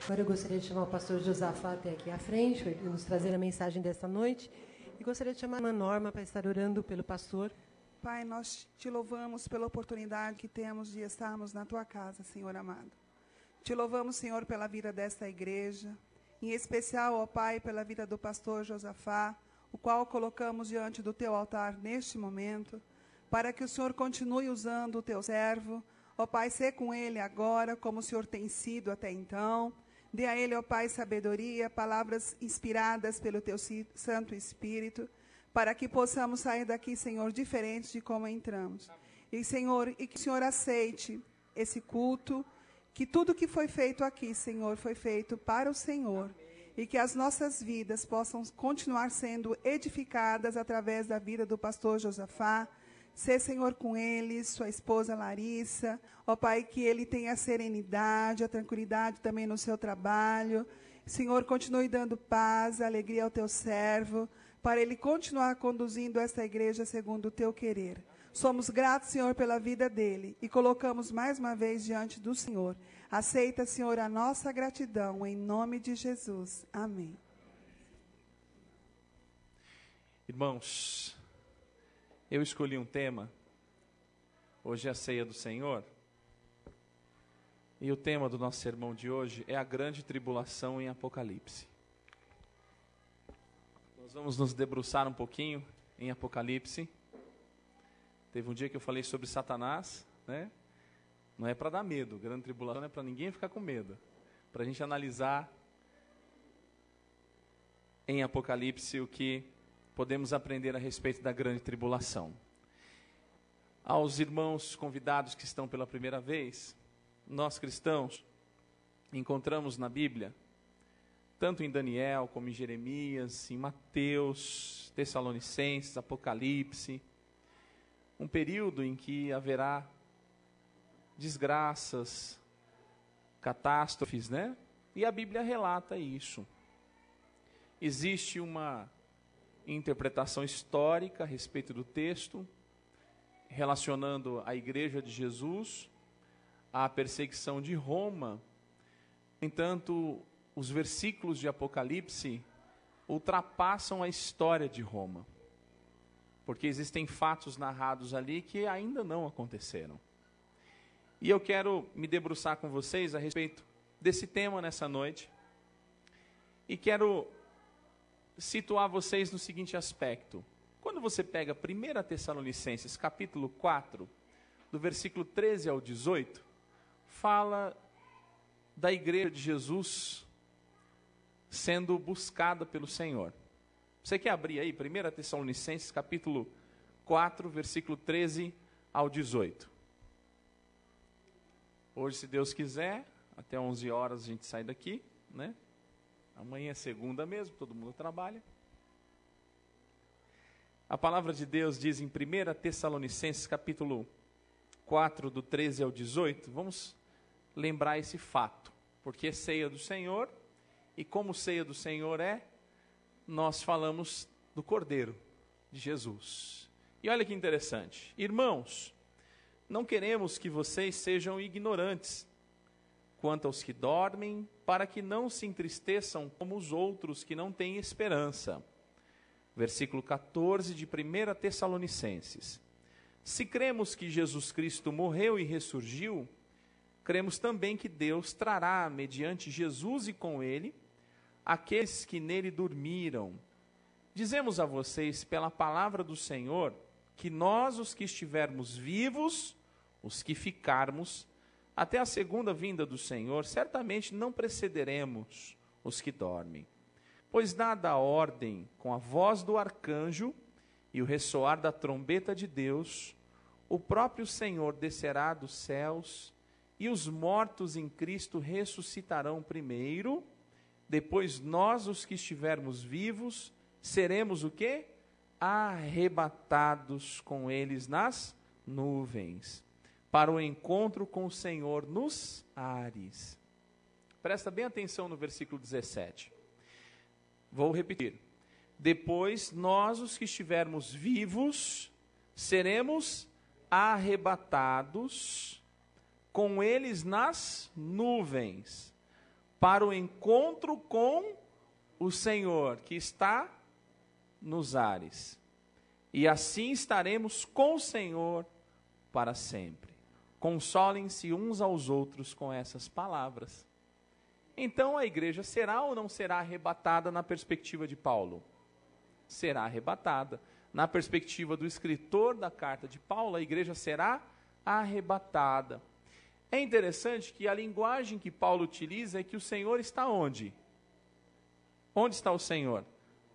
Agora eu gostaria de chamar o pastor Josafá até aqui à frente, para ele nos trazer a mensagem desta noite. E gostaria de chamar a irmã Norma para estar orando pelo pastor. Pai, nós te louvamos pela oportunidade que temos de estarmos na tua casa, Senhor amado. Te louvamos, Senhor, pela vida desta igreja, em especial, ó Pai, pela vida do pastor Josafá, o qual colocamos diante do teu altar neste momento, para que o Senhor continue usando o teu servo. Ó Pai, sê com ele agora, como o Senhor tem sido até então. Dê a ele, ó Pai, sabedoria, palavras inspiradas pelo teu Santo Espírito, para que possamos sair daqui, Senhor, diferentes de como entramos. E, Senhor, e que o Senhor aceite esse culto, que tudo que foi feito aqui, Senhor, foi feito para o Senhor. E que as nossas vidas possam continuar sendo edificadas através da vida do pastor Josafá. Ser, Senhor, com ele, sua esposa Larissa. Ó Pai, que ele tenha a serenidade, a tranquilidade também no seu trabalho. Senhor, continue dando paz, alegria ao teu servo, para ele continuar conduzindo esta igreja segundo o teu querer. Somos gratos, Senhor, pela vida dele e colocamos mais uma vez diante do Senhor. Aceita, Senhor, a nossa gratidão, em nome de Jesus. Amém. Irmãos, eu escolhi um tema, hoje é a ceia do Senhor, e o tema do nosso sermão de hoje é a grande tribulação em Apocalipse. Nós vamos nos debruçar um pouquinho em Apocalipse. Teve um dia que eu falei sobre Satanás, né? Não é para dar medo, grande tribulação não é para ninguém ficar com medo, para a gente analisar em Apocalipse o que podemos aprender a respeito da grande tribulação. Aos irmãos convidados que estão pela primeira vez, nós cristãos encontramos na Bíblia, tanto em Daniel como em Jeremias, em Mateus, Tessalonicenses, Apocalipse, um período em que haverá desgraças, catástrofes, né? E a Bíblia relata isso. Existe uma interpretação histórica a respeito do texto, relacionando a igreja de Jesus à perseguição de Roma. No entanto, os versículos de Apocalipse ultrapassam a história de Roma, porque existem fatos narrados ali que ainda não aconteceram. E eu quero me debruçar com vocês a respeito desse tema nessa noite, e quero situar vocês no seguinte aspecto. Quando você pega 1 Tessalonicenses, capítulo 4, do versículo 13 ao 18, fala da igreja de Jesus sendo buscada pelo Senhor. Você quer abrir aí 1 Tessalonicenses, capítulo 4, versículo 13 ao 18. Hoje, se Deus quiser, até 11 horas a gente sai daqui, né? Amanhã é segunda mesmo, todo mundo trabalha. A palavra de Deus diz em 1 Tessalonicenses, capítulo 4, do 13 ao 18, vamos lembrar esse fato, porque é ceia do Senhor, e como ceia do Senhor nós falamos do Cordeiro de Jesus. E olha que interessante, irmãos, não queremos que vocês sejam ignorantes quanto aos que dormem, para que não se entristeçam como os outros que não têm esperança. Versículo 14 de 1 Tessalonicenses. Se cremos que Jesus Cristo morreu e ressurgiu, cremos também que Deus trará, mediante Jesus e com ele, aqueles que nele dormiram. Dizemos a vocês, pela palavra do Senhor, que nós, os que estivermos vivos, os que ficarmos, até a segunda vinda do Senhor, certamente não precederemos os que dormem. Pois dada a ordem com a voz do arcanjo e o ressoar da trombeta de Deus, o próprio Senhor descerá dos céus, e os mortos em Cristo ressuscitarão primeiro, depois nós, os que estivermos vivos, seremos o quê? Arrebatados com eles nas nuvens, para o encontro com o Senhor nos ares. Presta bem atenção no versículo 17. Vou repetir. Depois, nós, os que estivermos vivos, seremos arrebatados com eles nas nuvens, para o encontro com o Senhor, que está nos ares. E assim estaremos com o Senhor para sempre. Consolem-se uns aos outros com essas palavras. Então a igreja será ou não será arrebatada na perspectiva de Paulo? Será arrebatada. Na perspectiva do escritor da carta de Paulo, a igreja será arrebatada. É interessante que a linguagem que Paulo utiliza é que o Senhor está onde? Onde está o Senhor?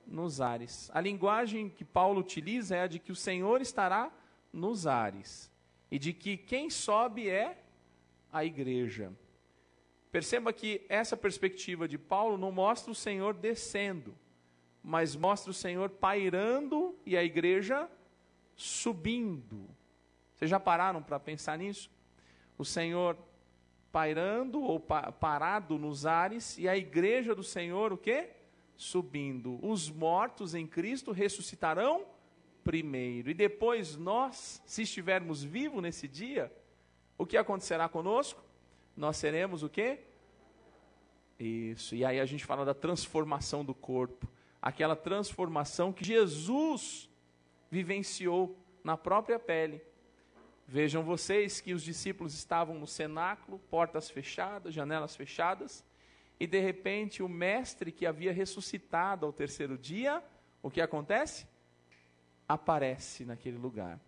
Nos ares. A linguagem que Paulo utiliza é a de que o Senhor estará nos ares. E de que quem sobe é a igreja. Perceba que essa perspectiva de Paulo não mostra o Senhor descendo, mas mostra o Senhor pairando e a igreja subindo. Vocês já pararam para pensar nisso? O Senhor pairando ou parado nos ares e a igreja do Senhor o quê? Subindo. Os mortos em Cristo ressuscitarão primeiro. E depois nós, se estivermos vivos nesse dia, o que acontecerá conosco? Nós seremos o quê? Isso. E aí a gente fala da transformação do corpo. Aquela transformação que Jesus vivenciou na própria pele. Vejam vocês que os discípulos estavam no cenáculo, portas fechadas, janelas fechadas, e de repente o mestre que havia ressuscitado ao terceiro dia, o que acontece? Aparece naquele lugar.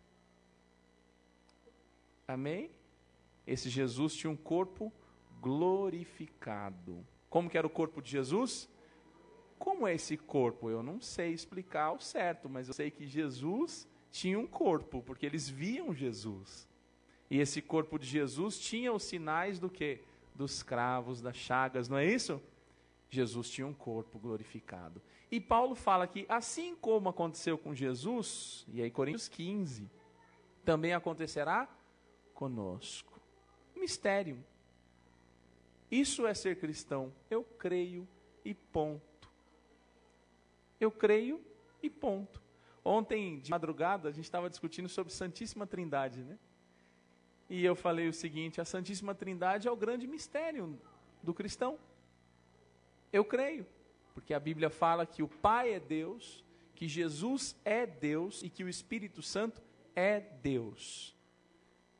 Amém? Esse Jesus tinha um corpo glorificado. Como que era o corpo de Jesus? Como é esse corpo? Eu não sei explicar ao certo, mas eu sei que Jesus tinha um corpo, porque eles viam Jesus. E esse corpo de Jesus tinha os sinais do quê? Dos cravos, das chagas, não é isso? Jesus tinha um corpo glorificado. E Paulo fala que assim como aconteceu com Jesus, e aí Coríntios 15, também acontecerá conosco. Mistério. Isso é ser cristão. Eu creio e ponto. Eu creio e ponto. Ontem, de madrugada, a gente estava discutindo sobre Santíssima Trindade, né? E eu falei o seguinte, a Santíssima Trindade é o grande mistério do cristão. Eu creio, porque a Bíblia fala que o Pai é Deus, que Jesus é Deus e que o Espírito Santo é Deus.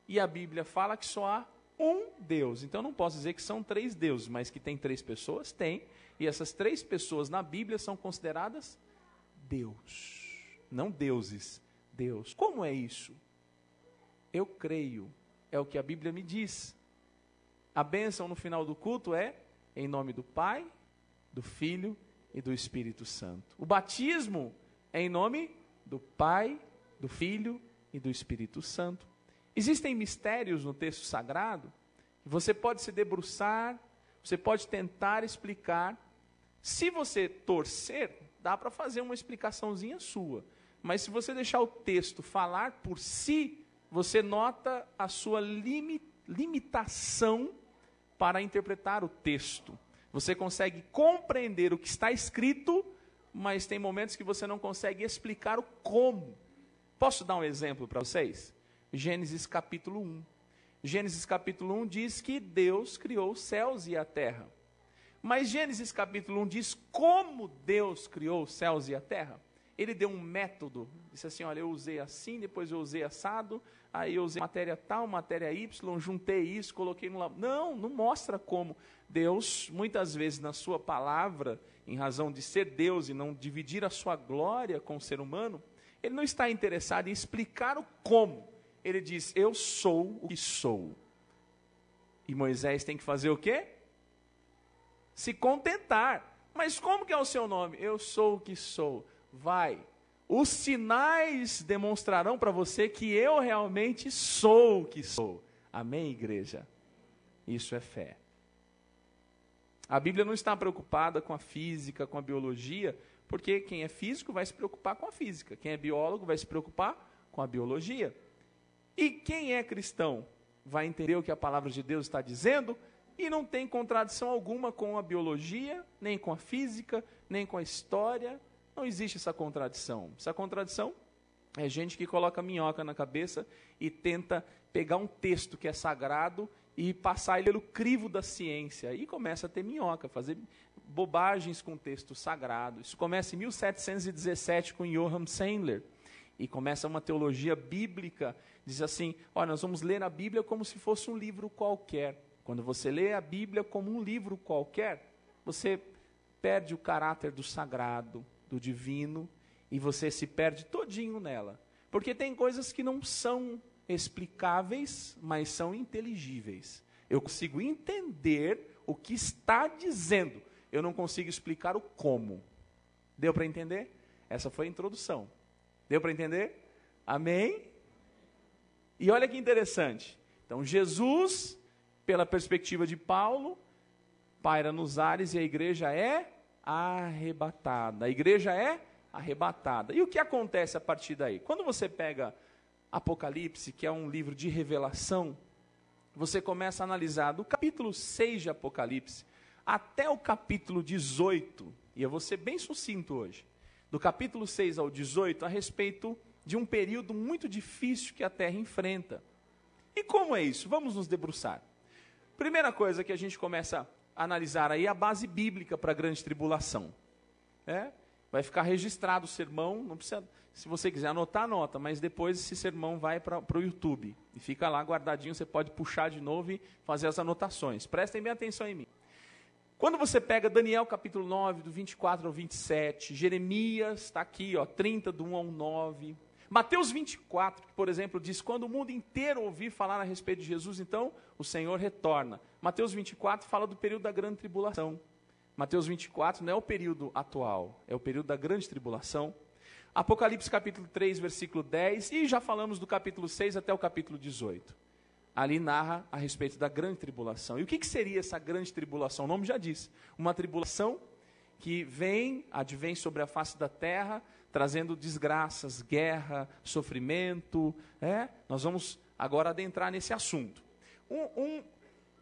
E a Bíblia fala que só há um Deus. Então não posso dizer que são três deuses, mas que tem três pessoas, tem. E essas três pessoas na Bíblia são consideradas Deus. Não deuses, Deus. Como é isso? Eu creio, é o que a Bíblia me diz. A bênção no final do culto é em nome do Pai, do Filho e do Espírito Santo. O batismo é em nome do Pai, do Filho e do Espírito Santo. Existem mistérios no texto sagrado que você pode se debruçar, você pode tentar explicar. Se você torcer, dá para fazer uma explicaçãozinha sua. Mas se você deixar o texto falar por si, você nota a sua limitação para interpretar o texto. Você consegue compreender o que está escrito, mas tem momentos que você não consegue explicar o como. Posso dar um exemplo para vocês? Gênesis capítulo 1. Gênesis capítulo 1 diz que Deus criou os céus e a terra. Mas Gênesis capítulo 1 diz como Deus criou os céus e a terra. Ele deu um método, disse assim, olha, eu usei assim, depois eu usei assado, aí eu usei matéria tal, matéria Y, juntei isso, coloquei no lado. Não mostra como. Deus, muitas vezes na sua palavra, em razão de ser Deus e não dividir a sua glória com o ser humano, ele não está interessado em explicar o como. Ele diz, eu sou o que sou. E Moisés tem que fazer o quê? Se contentar. Mas como que é o seu nome? Eu sou o que sou. Vai. Os sinais demonstrarão para você que eu realmente sou o que sou. Amém, igreja? Isso é fé. A Bíblia não está preocupada com a física, com a biologia, porque quem é físico vai se preocupar com a física. Quem é biólogo vai se preocupar com a biologia. E quem é cristão vai entender o que a palavra de Deus está dizendo e não tem contradição alguma com a biologia, nem com a física, nem com a história. Não existe essa contradição. Essa contradição é gente que coloca minhoca na cabeça e tenta pegar um texto que é sagrado e passar ele pelo crivo da ciência. E começa a ter minhoca, fazer bobagens com o texto sagrado. Isso começa em 1717 com Johann Sandler. E começa uma teologia bíblica, diz assim, olha, nós vamos ler a Bíblia como se fosse um livro qualquer. Quando você lê a Bíblia como um livro qualquer, você perde o caráter do sagrado, do divino, e você se perde todinho nela. Porque tem coisas que não são explicáveis, mas são inteligíveis. Eu consigo entender o que está dizendo. Eu não consigo explicar o como. Deu para entender? Essa foi a introdução. Deu para entender? Amém? E olha que interessante. Então, Jesus, pela perspectiva de Paulo, paira nos ares e a igreja é arrebatada. A igreja é arrebatada. E o que acontece a partir daí? Quando você pega Apocalipse, que é um livro de revelação, você começa a analisar do capítulo 6 de Apocalipse até o capítulo 18, e eu vou ser bem sucinto hoje, do capítulo 6 ao 18, a respeito de um período muito difícil que a Terra enfrenta. E como é isso? Vamos nos debruçar. Primeira coisa que a gente começa a analisar aí é a base bíblica para a grande tribulação. Vai ficar registrado o sermão, não precisa, se você quiser anotar, anota, mas depois esse sermão vai para o YouTube. E fica lá guardadinho, você pode puxar de novo e fazer as anotações. Prestem bem atenção em mim. Quando você pega Daniel capítulo 9, do 24 ao 27, Jeremias, está aqui, 30, do 1 ao 9. Mateus 24, que, por exemplo, diz, quando o mundo inteiro ouvir falar a respeito de Jesus, então o Senhor retorna. Mateus 24 fala do período da grande tribulação. Mateus 24 não é o período atual, é o período da grande tribulação. Apocalipse capítulo 3, versículo 10, e já falamos do capítulo 6 até o capítulo 18. Ali narra a respeito da grande tribulação. E o que seria essa grande tribulação? O nome já diz. Uma tribulação que advém sobre a face da terra, trazendo desgraças, guerra, sofrimento. Nós vamos agora adentrar nesse assunto. Um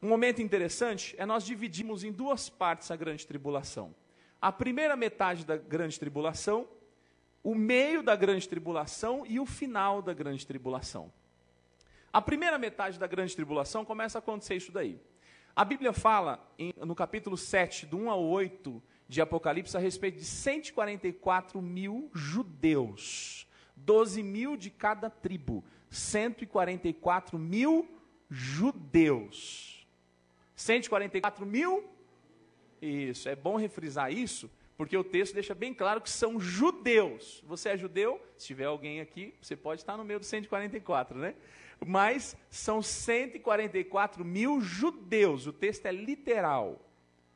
momento interessante é nós dividimos em duas partes a grande tribulação. A primeira metade da grande tribulação, o meio da grande tribulação e o final da grande tribulação. A primeira metade da grande tribulação começa a acontecer isso daí. A Bíblia fala, no capítulo 7, do 1 ao 8 de Apocalipse, a respeito de 144 mil judeus. 12 mil de cada tribo. 144 mil judeus. 144 mil? Isso, é bom refrisar isso, porque o texto deixa bem claro que são judeus. Você é judeu? Se tiver alguém aqui, você pode estar no meio dos 144, né? Mas são 144 mil judeus, o texto é literal.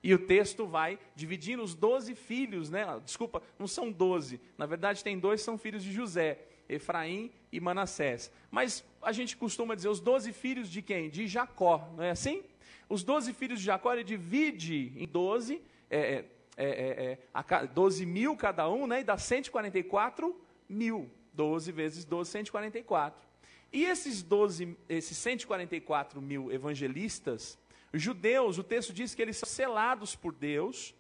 E o texto vai dividindo os 12 filhos, né? Desculpa, não são 12, na verdade tem 2, são filhos de José, Efraim e Manassés. Mas a gente costuma dizer os 12 filhos de quem? De Jacó, não é assim? Os 12 filhos de Jacó, ele divide em 12, 12 mil cada um, né? E dá 144 mil. 12 vezes 12, 144. E esses 144 mil evangelistas, judeus, o texto diz que eles são selados por Deus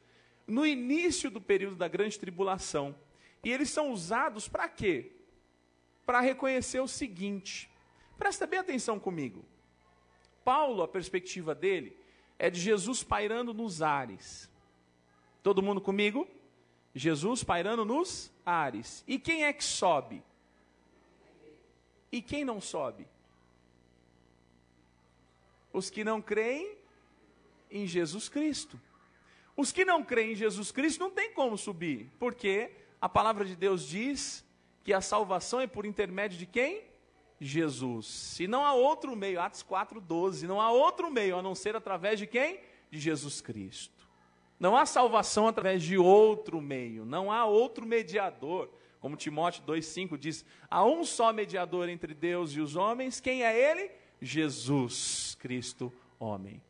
no início do período da grande tribulação. E eles são usados para quê? Para reconhecer o seguinte, presta bem atenção comigo. Paulo, a perspectiva dele, é de Jesus pairando nos ares. Todo mundo comigo? Jesus pairando nos ares. E quem é que sobe? E quem não sobe? Os que não creem em Jesus Cristo. Os que não creem em Jesus Cristo não tem como subir, porque a palavra de Deus diz que a salvação é por intermédio de quem? Jesus. E não há outro meio, Atos 4:12, não há outro meio a não ser através de quem? De Jesus Cristo. Não há salvação através de outro meio, não há outro mediador. Como Timóteo 2,5 diz, há um só mediador entre Deus e os homens, quem é ele? Jesus Cristo, homem.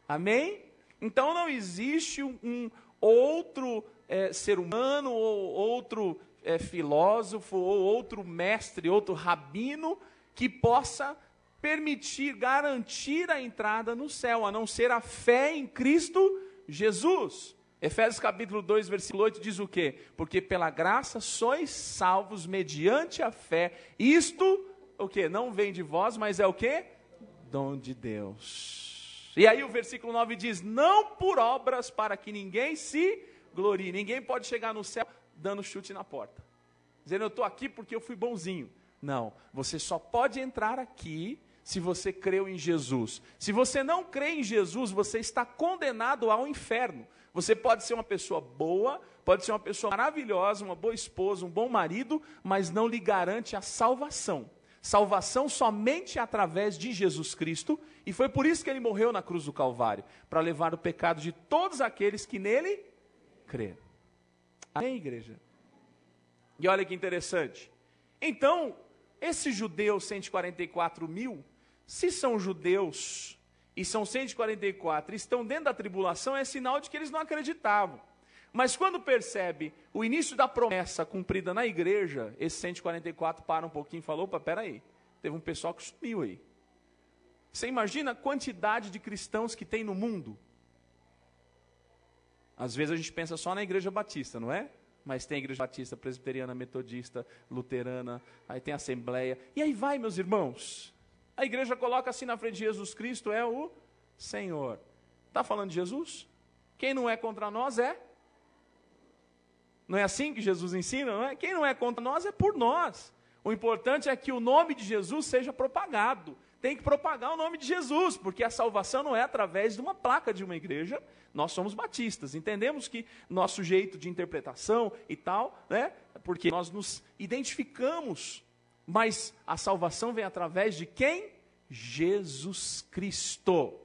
Amém? Então não existe um outro ser humano, ou outro filósofo, ou outro mestre, outro rabino, que possa permitir, garantir a entrada no céu, a não ser a fé em Cristo Jesus. Efésios capítulo 2, versículo 8 diz o quê? Porque pela graça sois salvos mediante a fé. Isto, o quê? Não vem de vós, mas é o quê? dom de Deus. E aí o versículo 9 diz, não por obras para que ninguém se glorie. Ninguém pode chegar no céu dando chute na porta, dizendo eu estou aqui porque eu fui bonzinho. Não, você só pode entrar aqui se você creu em Jesus. Se você não crê em Jesus, você está condenado ao inferno. Você pode ser uma pessoa boa, pode ser uma pessoa maravilhosa, uma boa esposa, um bom marido, mas não lhe garante a salvação. Salvação somente através de Jesus Cristo, e foi por isso que ele morreu na cruz do Calvário, para levar o pecado de todos aqueles que nele creram. Amém, igreja? E olha que interessante. Então, esses judeus, 144 mil, se são judeus e são 144 e estão dentro da tribulação, é sinal de que eles não acreditavam. Mas quando percebe o início da promessa cumprida na igreja, esses 144 param um pouquinho e falam, opa, peraí, teve um pessoal que sumiu aí. Você imagina a quantidade de cristãos que tem no mundo? Às vezes a gente pensa só na igreja batista, não é? Mas tem igreja batista, presbiteriana, metodista, luterana, aí tem assembleia. E aí vai, meus irmãos. A igreja coloca assim na frente de Jesus Cristo, é o Senhor. Está falando de Jesus? Quem não é contra nós é? Não é assim que Jesus ensina, não é? Quem não é contra nós é por nós. O importante é que o nome de Jesus seja propagado. Tem que propagar o nome de Jesus, porque a salvação não é através de uma placa de uma igreja. Nós somos batistas, entendemos que nosso jeito de interpretação e tal, né? Porque nós nos identificamos, mas a salvação vem através de quem? Jesus Cristo.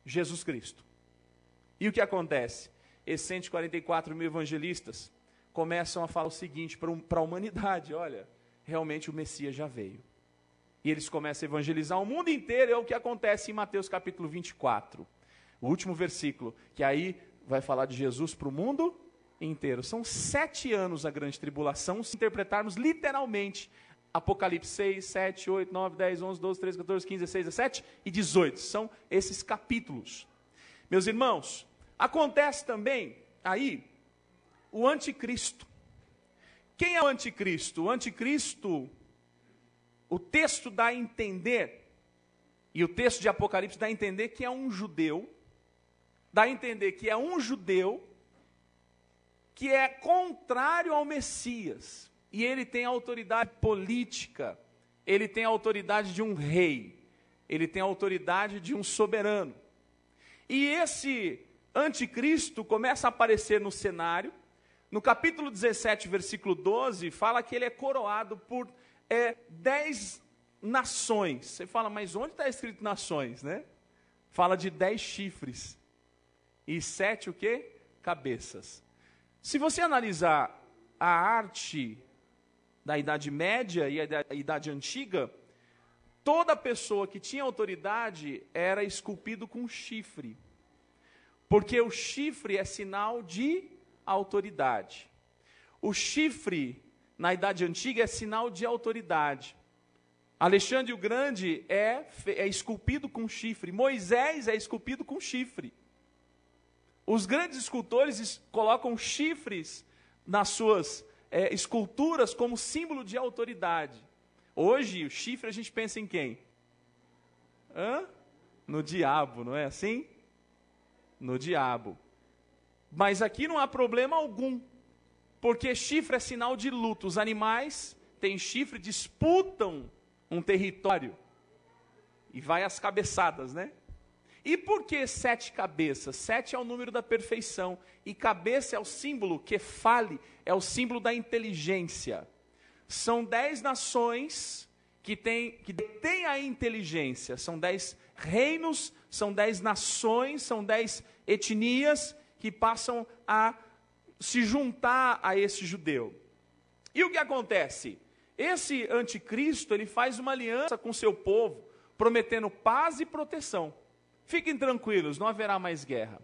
Jesus Cristo. E o que acontece? Esses 144 mil evangelistas começam a falar o seguinte para a humanidade, olha, realmente o Messias já veio. E eles começam a evangelizar o mundo inteiro, é o que acontece em Mateus capítulo 24. O último versículo, que aí vai falar de Jesus para o mundo inteiro. São 7 anos a grande tribulação, se interpretarmos literalmente Apocalipse 6, 7, 8, 9, 10, 11, 12, 13, 14, 15, 16, 17 e 18. São esses capítulos. Meus irmãos, acontece também aí o anticristo. Quem é o anticristo? O anticristo, o texto dá a entender, e o texto de Apocalipse dá a entender que é um judeu, dá a entender que é um judeu que é contrário ao Messias, e ele tem autoridade política, ele tem a autoridade de um rei, ele tem a autoridade de um soberano. E esse anticristo começa a aparecer no cenário. No capítulo 17, versículo 12, fala que ele é coroado por 10 nações. Você fala, mas onde está escrito nações, né? Fala de 10 chifres. E 7 o quê? Cabeças. Se você analisar a arte da Idade Média e a Idade Antiga, toda pessoa que tinha autoridade era esculpido com chifre. Porque o chifre é sinal de autoridade. O chifre, na Idade Antiga, é sinal de autoridade. Alexandre o Grande é esculpido com chifre. Moisés é esculpido com chifre. Os grandes escultores colocam chifres nas suas esculturas como símbolo de autoridade. Hoje, o chifre a gente pensa em quem? No diabo, não é assim? No diabo. Mas aqui não há problema algum, porque chifre é sinal de luta. Os animais têm chifre, disputam um território, e vai às cabeçadas, né? E por que 7 cabeças? 7 é o número da perfeição, e cabeça é o símbolo, kefale, é o símbolo da inteligência. São 10 nações que têm a inteligência, são 10 reinos, são 10 nações, são 10 etnias que passam a se juntar a esse judeu. E o que acontece? Esse anticristo, ele faz uma aliança com o seu povo, prometendo paz e proteção. Fiquem tranquilos, não haverá mais guerra.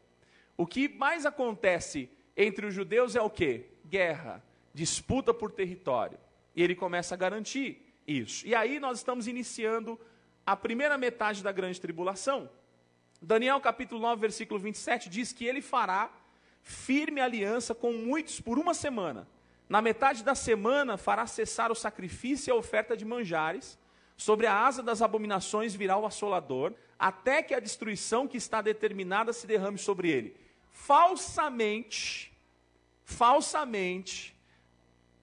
O que mais acontece entre os judeus é o quê? Guerra, disputa por território. E ele começa a garantir isso. E aí nós estamos iniciando a primeira metade da grande tribulação. Daniel capítulo 9, versículo 27 diz que ele fará firme aliança com muitos por uma semana. Na metade da semana fará cessar o sacrifício e a oferta de manjares. Sobre a asa das abominações virá o assolador, até que a destruição que está determinada se derrame sobre ele. Falsamente,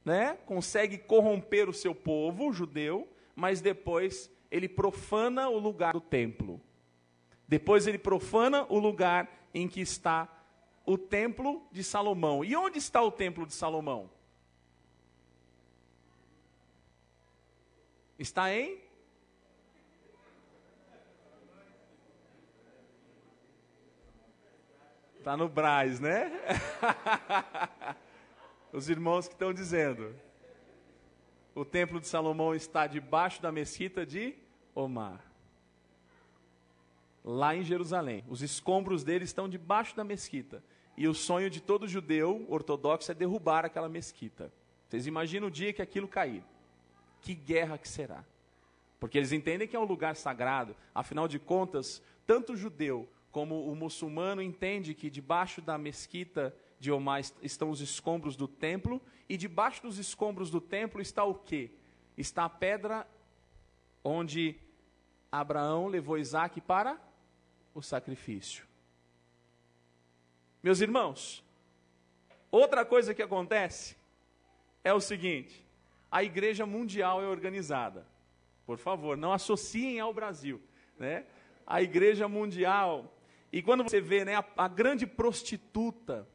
né, consegue corromper o seu povo, o judeu, mas depois ele profana o lugar do templo. Depois ele profana o lugar em que está o templo de Salomão. E onde está o templo de Salomão? Está em? Está no Brás, né? Os irmãos que estão dizendo. O templo de Salomão está debaixo da mesquita de Omar. Lá em Jerusalém. Os escombros dele estão debaixo da mesquita. E o sonho de todo judeu ortodoxo é derrubar aquela mesquita. Vocês imaginam o dia que aquilo cair. Que guerra que será. Porque eles entendem que é um lugar sagrado. Afinal de contas, tanto o judeu como o muçulmano entende que debaixo da mesquita de Omar estão os escombros do templo. E debaixo dos escombros do templo está o quê? Está a pedra onde Abraão levou Isaque para o sacrifício. Meus irmãos, outra coisa que acontece é o seguinte: a igreja mundial é organizada. Por favor, não associem ao Brasil, né? A igreja mundial. E quando você vê, né, a grande prostituta,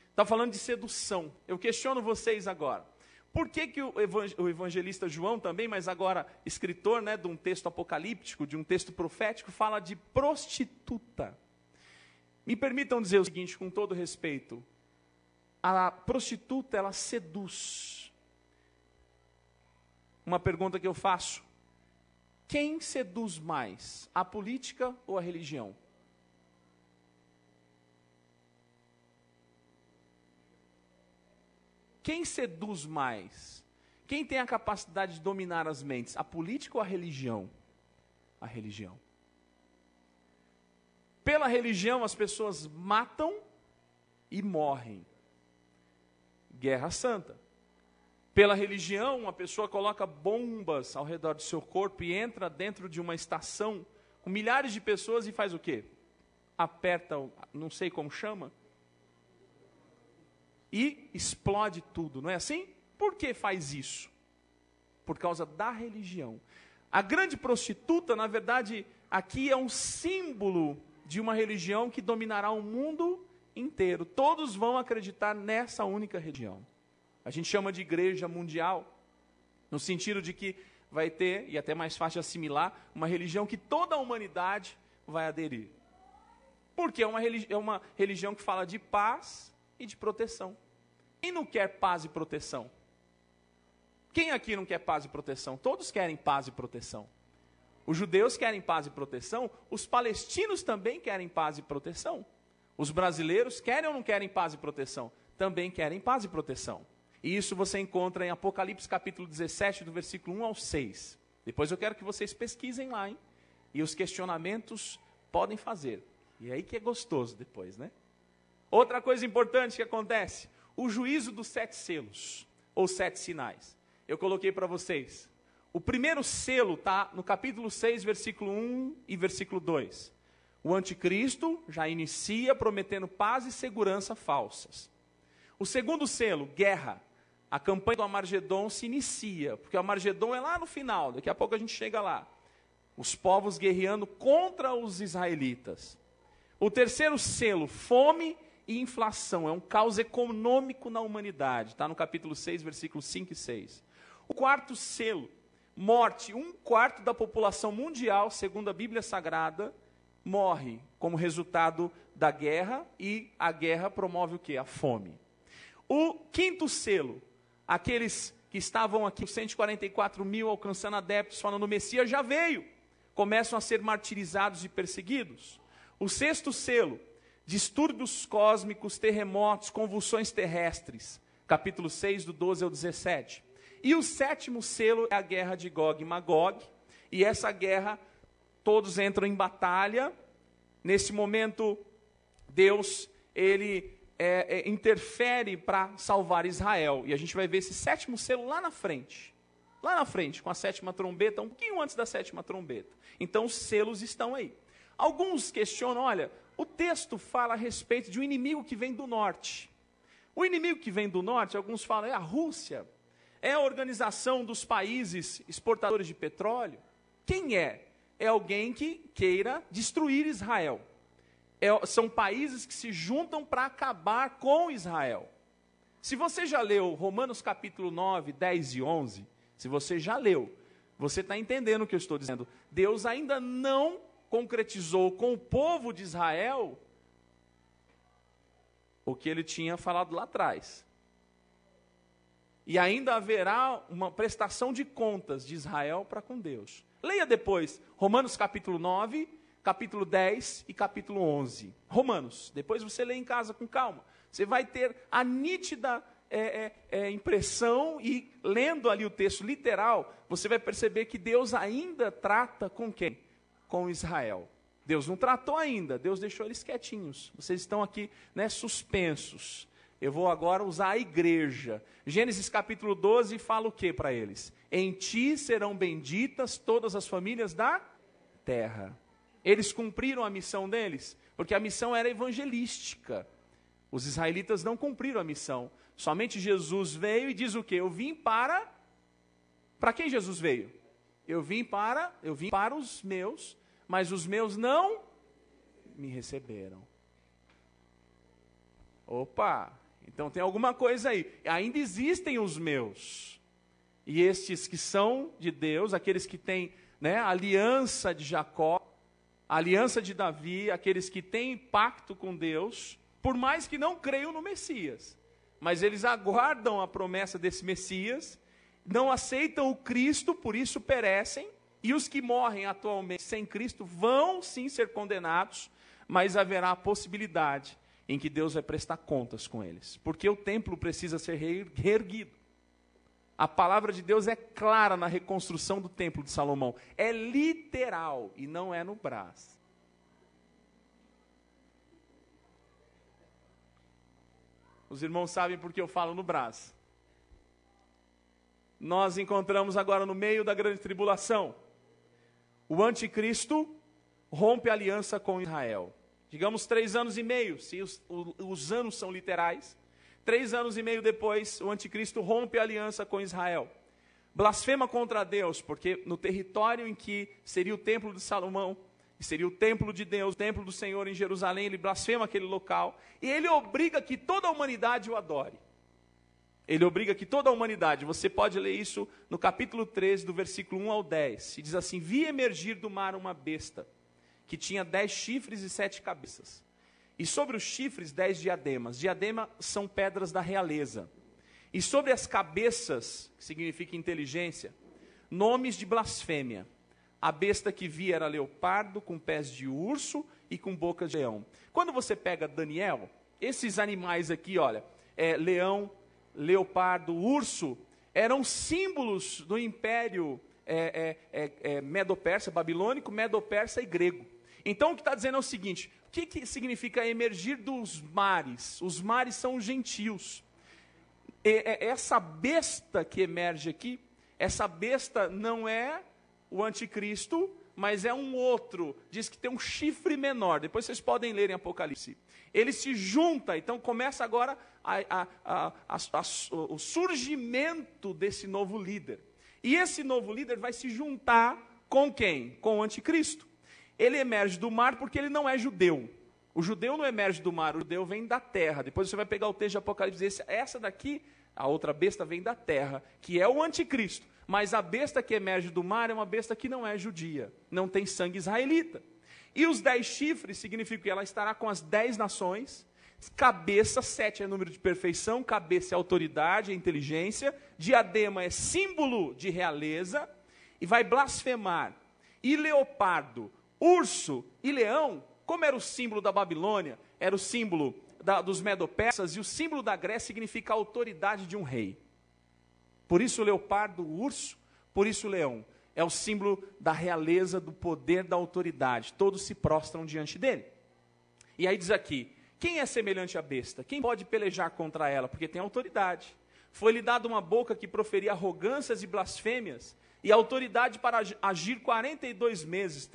está falando de sedução. Eu questiono vocês agora. Por que o evangelista João também, mas agora escritor, né, de um texto apocalíptico, de um texto profético, fala de prostituta? Me permitam dizer o seguinte, com todo respeito. A prostituta, ela seduz. Uma pergunta que eu faço: quem seduz mais, a política ou a religião? Quem seduz mais? Quem tem a capacidade de dominar as mentes? A política ou a religião? A religião. Pela religião, as pessoas matam e morrem. Guerra Santa. Pela religião, uma pessoa coloca bombas ao redor do seu corpo e entra dentro de uma estação com milhares de pessoas e faz o quê? Aperta, não sei como chama, e explode tudo, não é assim? Por que faz isso? Por causa da religião. A grande prostituta, na verdade, aqui é um símbolo de uma religião que dominará o mundo inteiro. Todos vão acreditar nessa única religião. A gente chama de igreja mundial, no sentido de que vai ter, e até mais fácil de assimilar, uma religião que toda a humanidade vai aderir. Porque é uma religião que fala de paz e de proteção. Quem não quer paz e proteção? Quem aqui não quer paz e proteção? Todos querem paz e proteção. Os judeus querem paz e proteção, os palestinos também querem paz e proteção. Os brasileiros querem ou não querem paz e proteção? Também querem paz e proteção. E isso você encontra em Apocalipse capítulo 17, do versículo 1 ao 6. Depois eu quero que vocês pesquisem lá, hein? E os questionamentos podem fazer. E é aí que é gostoso depois, né? Outra coisa importante que acontece: o juízo dos 7 selos, ou 7 sinais. Eu coloquei para vocês. O primeiro selo está no capítulo 6, versículo 1 e versículo 2. O anticristo já inicia prometendo paz e segurança falsas. O segundo selo, guerra. A campanha do Armagedon se inicia, porque o Armagedon é lá no final, daqui a pouco a gente chega lá. Os povos guerreando contra os israelitas. O terceiro selo, fome e inflação, é um caos econômico na humanidade, está no capítulo 6, versículos 5 e 6. O quarto selo, morte, 1/4 da população mundial, segundo a Bíblia Sagrada, morre como resultado da guerra, e a guerra promove o quê? A fome. O quinto selo, aqueles que estavam aqui, os 144 mil alcançando adeptos, falando o Messias já veio, começam a ser martirizados e perseguidos. O sexto selo, distúrbios cósmicos, terremotos, convulsões terrestres, capítulo 6, do 12 ao 17. E o sétimo selo é a guerra de Gog e Magog, e essa guerra, todos entram em batalha. Nesse momento, Deus, ele interfere para salvar Israel, e a gente vai ver esse sétimo selo lá na frente. lá na frente, com a 7ª trombeta, um pouquinho antes da 7ª trombeta. Então os selos estão aí. Alguns questionam, olha, o texto fala a respeito de um inimigo que vem do norte. O inimigo que vem do norte, alguns falam, é a Rússia, é a organização dos países exportadores de petróleo. Quem é? É alguém que queira destruir Israel. São países que se juntam para acabar com Israel. Se você já leu Romanos capítulo 9, 10 e 11, se você já leu, você está entendendo o que eu estou dizendo. Deus ainda não concretizou com o povo de Israel o que ele tinha falado lá atrás. E ainda haverá uma prestação de contas de Israel para com Deus. Leia depois Romanos capítulo 9, capítulo 10 e capítulo 11. Romanos, depois você lê em casa com calma. Você vai ter a nítida impressão e lendo ali o texto literal, você vai perceber que Deus ainda trata com quem? Com Israel. Deus não tratou ainda, Deus deixou eles quietinhos. Vocês estão aqui, suspensos. Eu vou agora usar a igreja. Gênesis capítulo 12 fala o que para eles? Em ti serão benditas todas as famílias da terra. Eles cumpriram a missão deles, porque a missão era evangelística. Os israelitas não cumpriram a missão. Somente Jesus veio e diz o quê? Eu vim para... Para quem Jesus veio? Eu vim para os meus, mas os meus não me receberam. Opa! Então tem alguma coisa aí. Ainda existem os meus. E estes que são de Deus, aqueles que têm a aliança de Jacó, a aliança de Davi, aqueles que têm pacto com Deus, por mais que não creiam no Messias, mas eles aguardam a promessa desse Messias, não aceitam o Cristo, por isso perecem, e os que morrem atualmente sem Cristo vão sim ser condenados, mas haverá a possibilidade em que Deus vai prestar contas com eles, porque o templo precisa ser reerguido. A palavra de Deus é clara na reconstrução do templo de Salomão, é literal e não é no Brás. Os irmãos sabem por que eu falo no Brás. Nós encontramos agora no meio da grande tribulação. O anticristo rompe a aliança com Israel. Digamos 3 anos e meio, se os anos são literais. 3 anos e meio depois, o anticristo rompe a aliança com Israel. Blasfema contra Deus, porque no território em que seria o templo de Salomão, seria o templo de Deus, o templo do Senhor em Jerusalém, ele blasfema aquele local, e ele obriga que toda a humanidade o adore. Ele obriga que toda a humanidade, você pode ler isso no capítulo 13, do versículo 1 ao 10, e diz assim: vi emergir do mar uma besta, que tinha 10 chifres e 7 cabeças, e sobre os chifres 10 diademas. Diadema são pedras da realeza, e sobre as cabeças, que significa inteligência, nomes de blasfêmia. A besta que vi era leopardo, com pés de urso e com boca de leão. Quando você pega Daniel, esses animais aqui, olha, leão, leopardo, urso, eram símbolos do império medo-persa, babilônico, medo-persa e grego. Então o que está dizendo é o seguinte: o que significa emergir dos mares? Os mares são os gentios. Essa besta que emerge aqui, essa besta não é o anticristo, mas é um outro, diz que tem um chifre menor, depois vocês podem ler em Apocalipse. Ele se junta, então começa agora o surgimento desse novo líder. E esse novo líder vai se juntar com quem? Com o anticristo. Ele emerge do mar porque ele não é judeu. O judeu não emerge do mar, o judeu vem da terra. Depois você vai pegar o texto de Apocalipse e dizer, essa daqui, a outra besta vem da terra, que é o anticristo. Mas a besta que emerge do mar é uma besta que não é judia, não tem sangue israelita. E os 10 chifres significam que ela estará com as 10 nações. Cabeça, 7 é número de perfeição, cabeça é autoridade, é inteligência, diadema é símbolo de realeza, e vai blasfemar. E leopardo, urso e leão, como era o símbolo da Babilônia, era o símbolo dos medo-persas, e o símbolo da Grécia significa a autoridade de um rei. Por isso o leopardo, o urso, por isso o leão. É o símbolo da realeza, do poder, da autoridade. Todos se prostram diante dele. E aí diz aqui, quem é semelhante à besta? Quem pode pelejar contra ela? Porque tem autoridade. Foi-lhe dada uma boca que proferia arrogâncias e blasfêmias, e autoridade para agir 42 meses,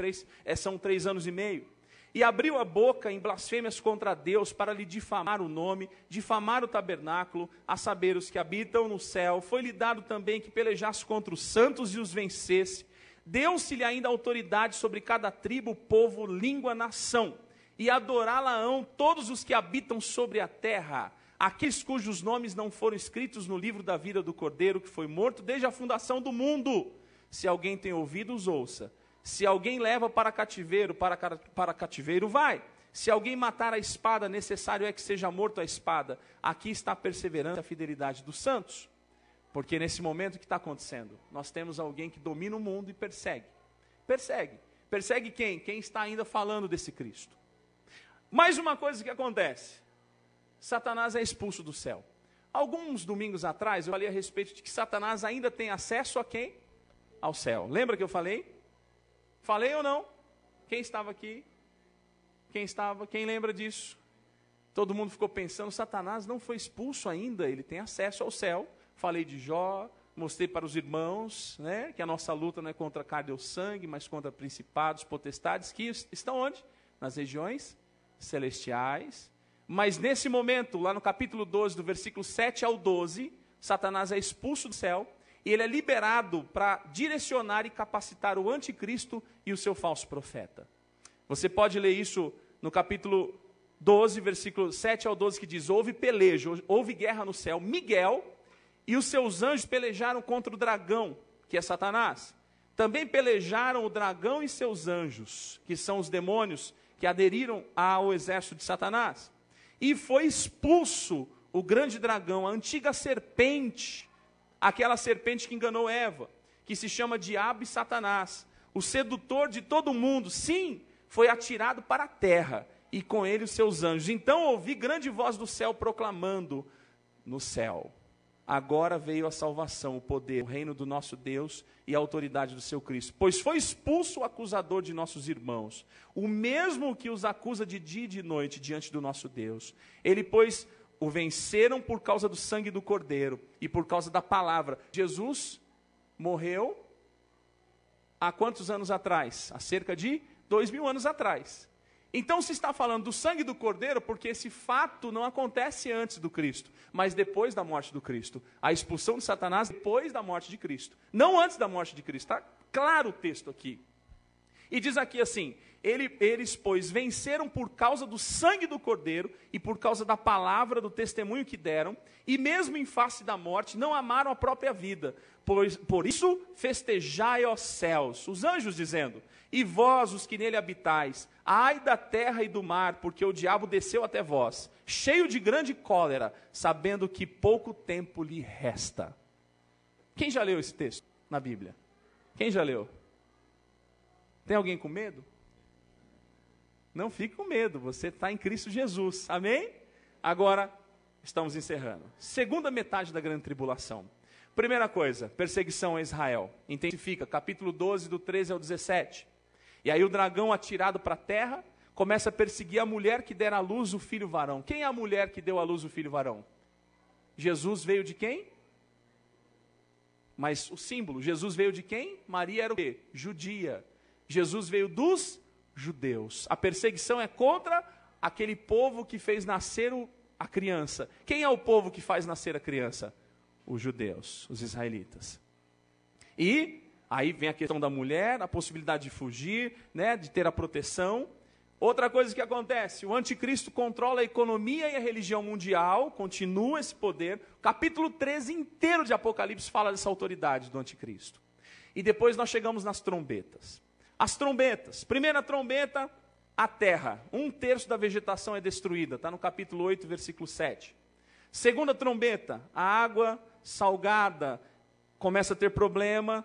são 3 anos e meio. E abriu a boca em blasfêmias contra Deus para lhe difamar o nome, difamar o tabernáculo, a saber, os que habitam no céu. Foi-lhe dado também que pelejasse contra os santos e os vencesse. Deu-se-lhe ainda autoridade sobre cada tribo, povo, língua, nação. E adorá-la-ão todos os que habitam sobre a terra, aqueles cujos nomes não foram escritos no livro da vida do Cordeiro, que foi morto desde a fundação do mundo. Se alguém tem ouvidos, ouça. Se alguém leva para cativeiro, para cativeiro vai. Se alguém matar a espada, necessário é que seja morto a espada. Aqui está a perseverança e a fidelidade dos santos. Porque nesse momento o que está acontecendo? Nós temos alguém que domina o mundo e persegue. Persegue. Persegue quem? Quem está ainda falando desse Cristo. Mais uma coisa que acontece. Satanás é expulso do céu. Alguns domingos atrás eu falei a respeito de que Satanás ainda tem acesso a quem? Ao céu. Lembra que eu falei? Falei ou não? Quem estava aqui? Quem lembra disso? Todo mundo ficou pensando, Satanás não foi expulso ainda, ele tem acesso ao céu. Falei de Jó, mostrei para os irmãos, né, que a nossa luta não é contra carne ou sangue, mas contra principados, potestades, que estão onde? Nas regiões celestiais. Mas nesse momento, lá no capítulo 12, do versículo 7 ao 12, Satanás é expulso do céu, e ele é liberado para direcionar e capacitar o anticristo e o seu falso profeta. Você pode ler isso no capítulo 12, versículo 7 ao 12, que diz, houve pelejo, houve guerra no céu, Miguel e os seus anjos pelejaram contra o dragão, que é Satanás. Também pelejaram o dragão e seus anjos, que são os demônios que aderiram ao exército de Satanás. E foi expulso o grande dragão, a antiga serpente, aquela serpente que enganou Eva, que se chama Diabo e Satanás, o sedutor de todo mundo. Sim, foi atirado para a terra, e com ele os seus anjos. Então ouvi grande voz do céu proclamando no céu: agora veio a salvação, o poder, o reino do nosso Deus e a autoridade do seu Cristo. Pois foi expulso o acusador de nossos irmãos, o mesmo que os acusa de dia e de noite diante do nosso Deus. Ele, pois, o venceram por causa do sangue do Cordeiro e por causa da palavra. Jesus morreu há quantos anos atrás? Há cerca de 2000 anos atrás. Então se está falando do sangue do Cordeiro porque esse fato não acontece antes do Cristo, mas depois da morte do Cristo. A expulsão de Satanás depois da morte de Cristo, não antes da morte de Cristo. Está claro o texto aqui. E diz aqui assim, eles, pois, venceram por causa do sangue do Cordeiro e por causa da palavra do testemunho que deram, e mesmo em face da morte, não amaram a própria vida. Por isso, festejai, ó céus, os anjos dizendo, e vós, os que nele habitais, ai da terra e do mar, porque o diabo desceu até vós, cheio de grande cólera, sabendo que pouco tempo lhe resta. Quem já leu esse texto na Bíblia? Quem já leu? Tem alguém com medo? Não fique com medo, você está em Cristo Jesus, amém? Agora, estamos encerrando. Segunda metade da grande tribulação. Primeira coisa, perseguição a Israel. Intensifica, capítulo 12, do 13 ao 17. E aí o dragão atirado para a terra, começa a perseguir a mulher que dera à luz o filho varão. Quem é a mulher que deu à luz o filho varão? Jesus veio de quem? Mas o símbolo, Jesus veio de quem? Maria era o quê? Judia. Jesus veio dos judeus. A perseguição é contra aquele povo que fez nascer a criança. Quem é o povo que faz nascer a criança? Os judeus, os israelitas. E aí vem a questão da mulher, a possibilidade de fugir, né, de ter a proteção. Outra coisa que acontece, o anticristo controla a economia e a religião mundial, continua esse poder. O capítulo 13 inteiro de Apocalipse fala dessa autoridade do anticristo. E depois nós chegamos nas trombetas. As trombetas, primeira trombeta, a terra, 1/3 da vegetação é destruída, está no capítulo 8, versículo 7. Segunda trombeta, a água salgada começa a ter problema,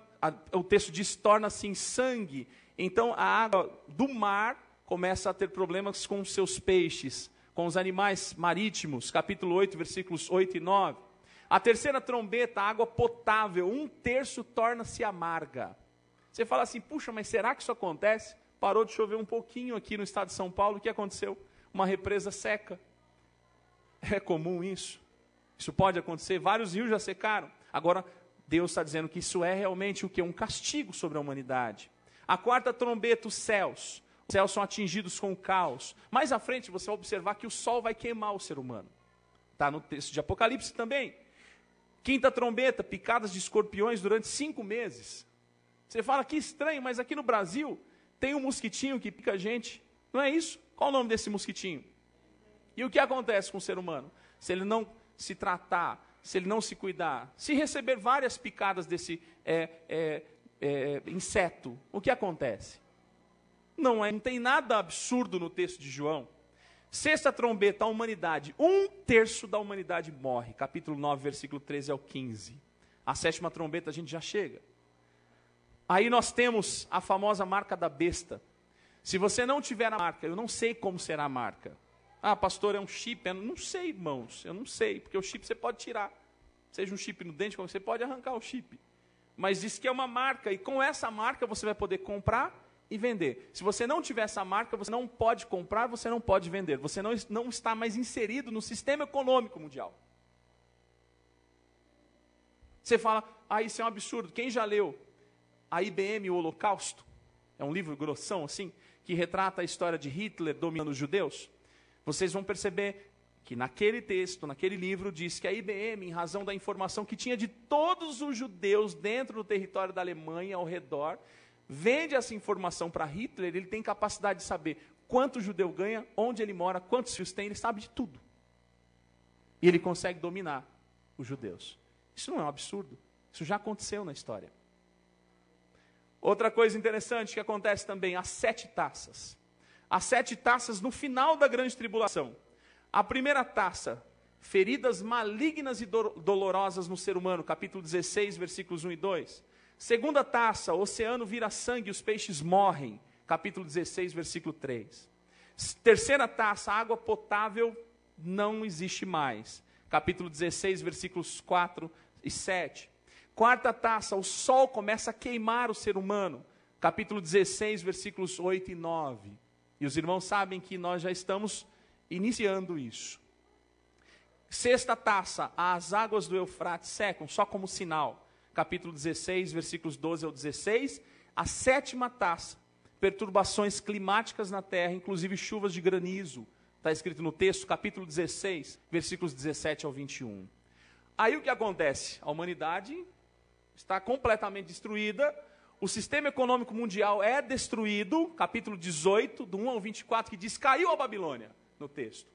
o texto diz, torna-se em sangue, então a água do mar começa a ter problemas com os seus peixes, com os animais marítimos, capítulo 8, versículos 8 e 9. A terceira trombeta, a água potável, 1/3 torna-se amarga. Você fala assim, puxa, mas será que isso acontece? Parou de chover um pouquinho aqui no estado de São Paulo, o que aconteceu? Uma represa seca. É comum isso. Isso pode acontecer, vários rios já secaram. Agora, Deus está dizendo que isso é realmente o que? Um castigo sobre a humanidade. A quarta trombeta, os céus. Os céus são atingidos com o caos. Mais à frente você vai observar que o sol vai queimar o ser humano. Está no texto de Apocalipse também. Quinta trombeta, picadas de escorpiões durante 5 meses. Você fala que estranho, mas aqui no Brasil tem um mosquitinho que pica a gente. Não é isso? Qual o nome desse mosquitinho? E o que acontece com o ser humano? Se ele não se tratar, se ele não se cuidar, se receber várias picadas desse inseto, o que acontece? Não tem nada absurdo no texto de João. Sexta trombeta, a humanidade. 1/3 da humanidade morre. Capítulo 9, versículo 13 ao 15. A sétima trombeta a gente já chega. Aí nós temos a famosa marca da besta. Se você não tiver a marca, eu não sei como será a marca. Ah, pastor, é um chip? Eu não sei, irmãos. Eu não sei, porque o chip você pode tirar. Seja um chip no dente, você pode arrancar o chip. Mas diz que é uma marca, e com essa marca você vai poder comprar e vender. Se você não tiver essa marca, você não pode comprar, você não pode vender. Você não está mais inserido no sistema econômico mundial. Você fala, isso é um absurdo. Quem já leu a IBM, o Holocausto? É um livro grossão assim, que retrata a história de Hitler dominando os judeus. Vocês vão perceber que naquele texto, naquele livro, diz que a IBM, em razão da informação que tinha de todos os judeus dentro do território da Alemanha, ao redor, vende essa informação para Hitler. Ele tem capacidade de saber quanto judeu ganha, onde ele mora, quantos filhos tem, ele sabe de tudo. E ele consegue dominar os judeus. Isso não é um absurdo, isso já aconteceu na história. Outra coisa interessante que acontece também, as 7 taças. As 7 taças no final da grande tribulação. A primeira taça, feridas malignas e dolorosas no ser humano, capítulo 16, versículos 1 e 2. Segunda taça, o oceano vira sangue e os peixes morrem, capítulo 16, versículo 3. Terceira taça, água potável não existe mais, capítulo 16, versículos 4 e 7. Quarta taça, o sol começa a queimar o ser humano, capítulo 16, versículos 8 e 9. E os irmãos sabem que nós já estamos iniciando isso. Sexta taça, as águas do Eufrates secam, só como sinal. Capítulo 16, versículos 12 ao 16. A sétima taça, perturbações climáticas na terra, inclusive chuvas de granizo. Está escrito no texto, capítulo 16, versículos 17 ao 21. Aí o que acontece? A humanidade está completamente destruída. O sistema econômico mundial é destruído, capítulo 18, do 1 ao 24, que diz, caiu a Babilônia, no texto.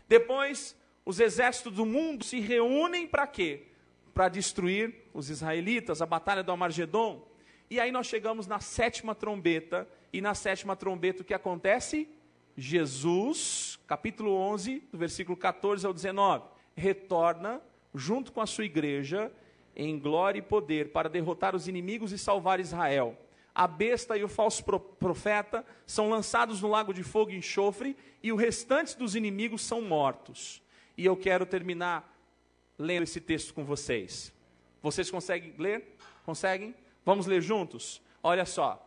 Depois, os exércitos do mundo se reúnem para quê? Para destruir os israelitas, a batalha do Armagedon. E aí nós chegamos na sétima trombeta, e na sétima trombeta o que acontece? Jesus, capítulo 11, do versículo 14 ao 19, retorna junto com a sua igreja, em glória e poder, para derrotar os inimigos e salvar Israel. A besta e o falso profeta são lançados no lago de fogo e enxofre, e o restante dos inimigos são mortos. E eu quero terminar lendo esse texto com vocês. Vocês conseguem ler? Conseguem? Vamos ler juntos? Olha só.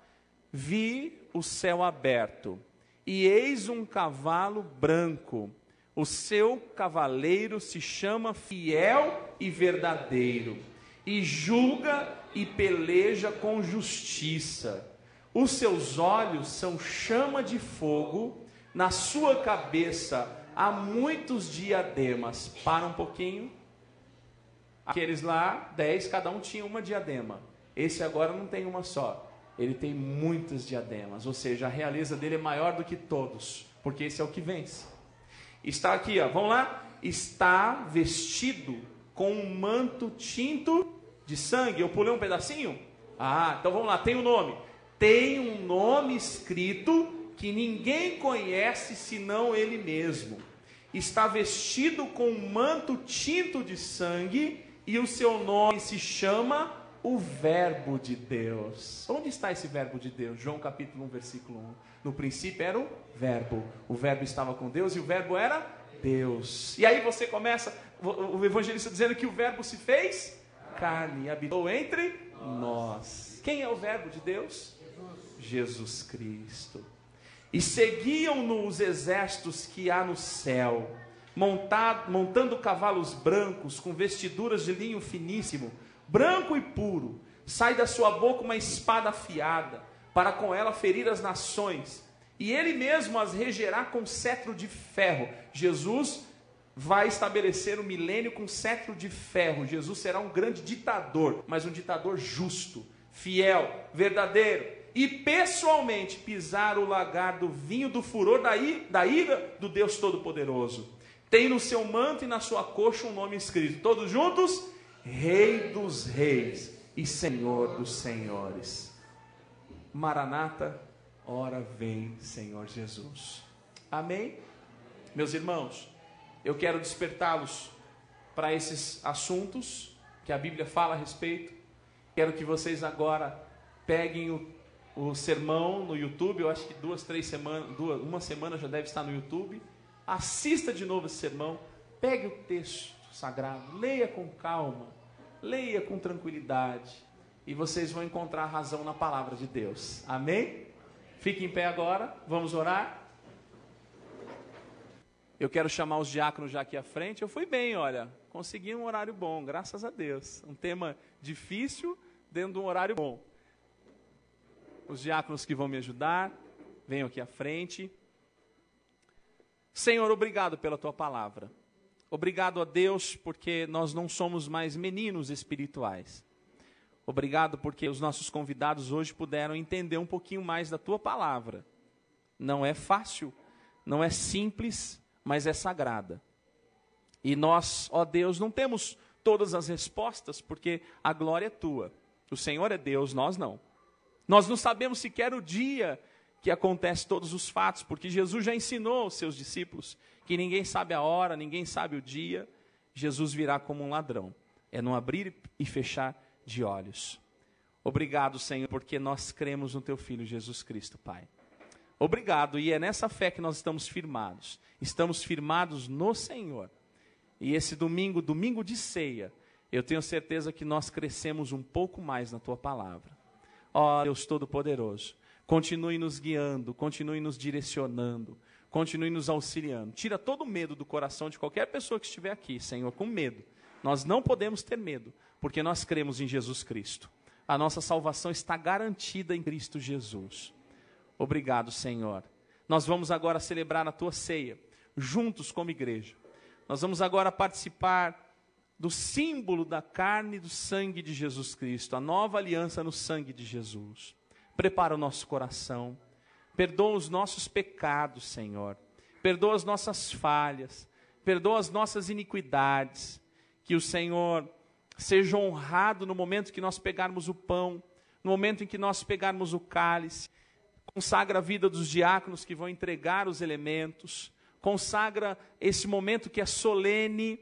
Vi o céu aberto, e eis um cavalo branco. O seu cavaleiro se chama Fiel e Verdadeiro, e julga e peleja com justiça. Os seus olhos são chama de fogo, na sua cabeça há muitos diademas. Para um pouquinho. Aqueles lá, 10, cada um tinha uma diadema. Esse agora não tem uma só. Ele tem muitas diademas, ou seja, a realeza dele é maior do que todos, porque esse é o que vence. Está aqui, vamos lá. Está vestido com um manto tinto de sangue. Eu pulei um pedacinho? Então vamos lá, tem um nome. Tem um nome escrito que ninguém conhece senão ele mesmo. Está vestido com um manto tinto de sangue e o seu nome se chama o Verbo de Deus. Onde está esse Verbo de Deus? João capítulo 1, versículo 1. No princípio era o Verbo estava com Deus e o Verbo era Deus. E aí você começa, o evangelista dizendo que o Verbo se fez carne e habitou entre nós. Quem é o Verbo de Deus? Jesus Cristo. E seguiam-no os exércitos que há no céu, montando cavalos brancos, com vestiduras de linho finíssimo, branco e puro. Sai da sua boca uma espada afiada, para com ela ferir as nações, e ele mesmo as regerá com cetro de ferro. Jesus vai estabelecer o milênio com cetro de ferro. Jesus será um grande ditador, mas um ditador justo, fiel, verdadeiro, e pessoalmente pisar o lagar do vinho do furor da ira do Deus Todo-Poderoso. Tem no seu manto e na sua coxa um nome escrito, todos juntos: Rei dos Reis e Senhor dos Senhores. Maranata, ora vem, Senhor Jesus. Amém? Meus irmãos, eu quero despertá-los para esses assuntos que a Bíblia fala a respeito. Quero que vocês agora peguem o sermão no YouTube. Eu acho que uma semana já deve estar no YouTube. Assista de novo esse sermão. Pegue o texto sagrado, leia com calma, leia com tranquilidade, e vocês vão encontrar razão na palavra de Deus. Amém? Fique em pé agora, vamos orar. Eu quero chamar os diáconos já aqui à frente. Eu fui bem, olha, consegui um horário bom, graças a Deus. Um tema difícil dentro de um horário bom. Os diáconos que vão me ajudar, venham aqui à frente. Senhor, obrigado pela tua palavra. Obrigado a Deus porque nós não somos mais meninos espirituais. Obrigado porque os nossos convidados hoje puderam entender um pouquinho mais da tua palavra. Não é fácil, não é simples, mas é sagrada. E nós, ó Deus, não temos todas as respostas, porque a glória é tua. O Senhor é Deus, nós não. Nós não sabemos sequer o dia que acontece todos os fatos, porque Jesus já ensinou aos seus discípulos que ninguém sabe a hora, ninguém sabe o dia. Jesus virá como um ladrão. É no abrir e fechar de olhos. Obrigado, Senhor, porque nós cremos no teu Filho Jesus Cristo, Pai. Obrigado, e é nessa fé que nós estamos firmados. Estamos firmados no Senhor. E esse domingo, domingo de ceia, eu tenho certeza que nós crescemos um pouco mais na tua palavra. Ó Deus Todo-Poderoso, continue nos guiando, continue nos direcionando, continue nos auxiliando. Tira todo o medo do coração de qualquer pessoa que estiver aqui, Senhor, com medo. Nós não podemos ter medo, porque nós cremos em Jesus Cristo. A nossa salvação está garantida em Cristo Jesus. Obrigado, Senhor. Nós vamos agora celebrar a tua ceia, juntos como igreja. Nós vamos agora participar do símbolo da carne e do sangue de Jesus Cristo, a nova aliança no sangue de Jesus. Prepara o nosso coração, perdoa os nossos pecados, Senhor, perdoa as nossas falhas, perdoa as nossas iniquidades, que o Senhor seja honrado no momento que nós pegarmos o pão, no momento em que nós pegarmos o cálice. Consagra a vida dos diáconos que vão entregar os elementos, consagra esse momento que é solene.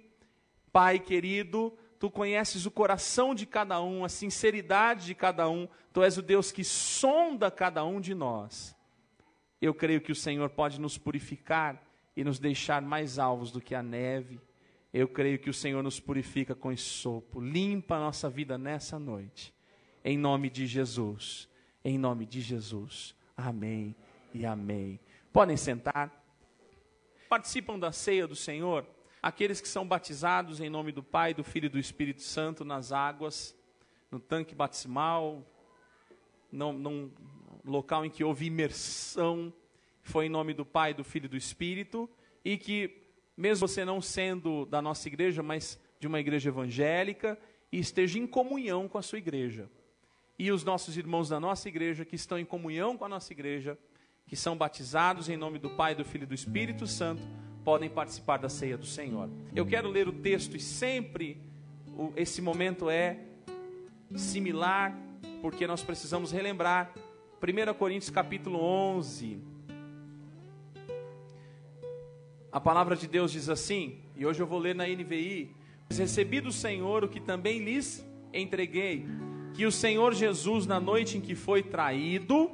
Pai querido, tu conheces o coração de cada um, a sinceridade de cada um, tu és o Deus que sonda cada um de nós. Eu creio que o Senhor pode nos purificar e nos deixar mais alvos do que a neve. Eu creio que o Senhor nos purifica com esopo, limpa a nossa vida nessa noite. Em nome de Jesus, em nome de Jesus. Amém e amém. Podem sentar. Participam da ceia do Senhor aqueles que são batizados em nome do Pai, do Filho e do Espírito Santo nas águas, no tanque batismal, num local em que houve imersão, foi em nome do Pai, do Filho e do Espírito, e que, mesmo você não sendo da nossa igreja, mas de uma igreja evangélica, esteja em comunhão com a sua igreja. E os nossos irmãos da nossa igreja, que estão em comunhão com a nossa igreja, que são batizados em nome do Pai, do Filho e do Espírito Santo, podem participar da ceia do Senhor. Eu quero ler o texto, e sempre esse momento é similar, porque nós precisamos relembrar 1 Coríntios capítulo 11. A palavra de Deus diz assim, e hoje eu vou ler na NVI: recebi do Senhor o que também lhes entreguei, que o Senhor Jesus, na noite em que foi traído,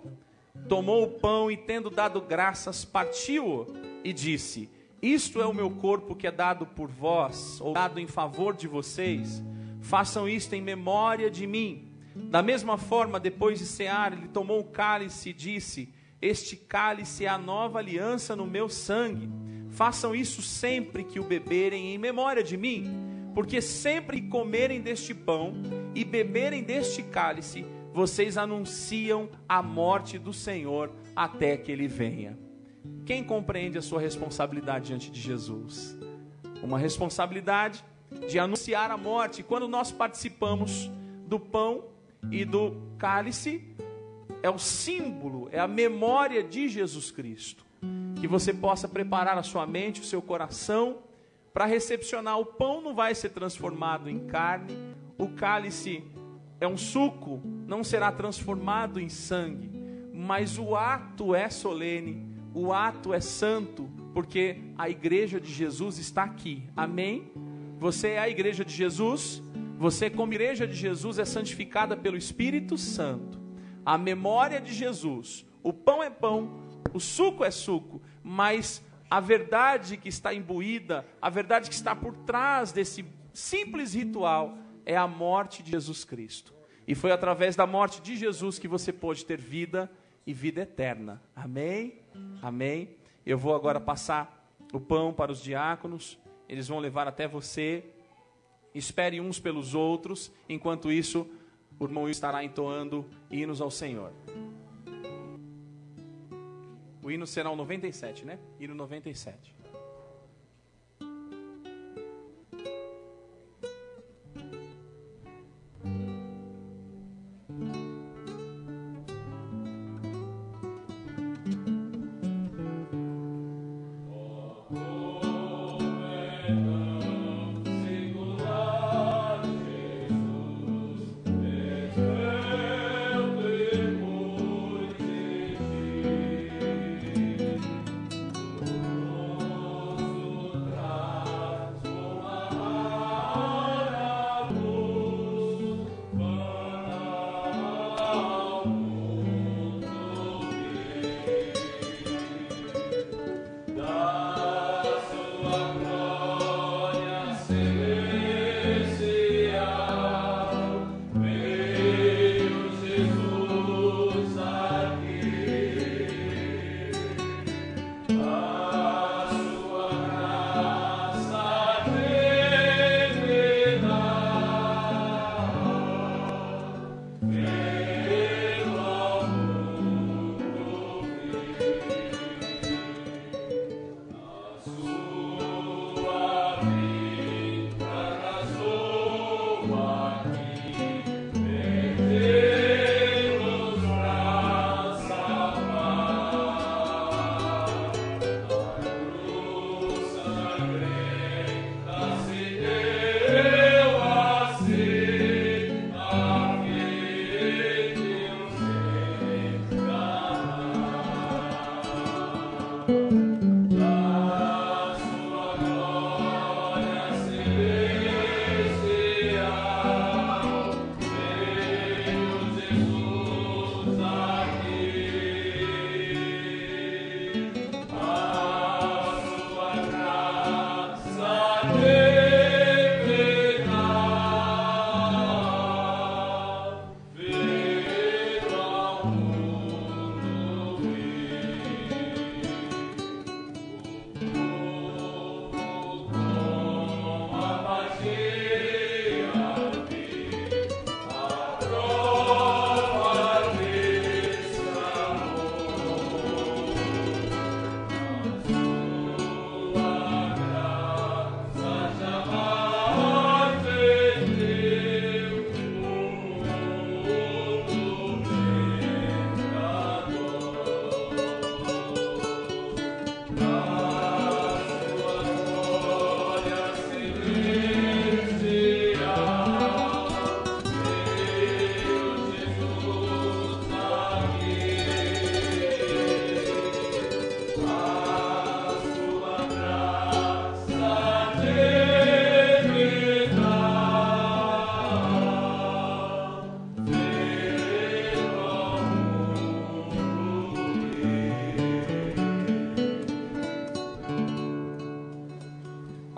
tomou o pão e, tendo dado graças, partiu-o e disse: isto é o meu corpo que é dado por vós, ou dado em favor de vocês. Façam isto em memória de mim. Da mesma forma, depois de cear, ele tomou o cálice e disse: este cálice é a nova aliança no meu sangue. façam isso sempre que o beberem em memória de mim, porque sempre que comerem deste pão e beberem deste cálice, vocês anunciam a morte do Senhor até que Ele venha. Quem compreende a sua responsabilidade diante de Jesus? Uma responsabilidade de anunciar a morte. Quando nós participamos do pão e do cálice, é o símbolo, é a memória de Jesus Cristo. Que você possa preparar a sua mente, o seu coração, para recepcionar. O pão não vai ser transformado em carne, o cálice é um suco, não será transformado em sangue, mas o ato é solene, o ato é santo, porque a igreja de Jesus está aqui, amém? Você é a igreja de Jesus, você como igreja de Jesus é santificada pelo Espírito Santo. A memória de Jesus, o pão é pão, o suco é suco, mas a verdade que está imbuída, a verdade que está por trás desse simples ritual é a morte de Jesus Cristo. E foi através da morte de Jesus que você pôde ter vida e vida eterna. Amém? Amém? Eu vou agora passar o pão para os diáconos, eles vão levar até você. Espere uns pelos outros, enquanto isso o irmão estará entoando hinos ao Senhor. O hino será o 97, né? Hino 97.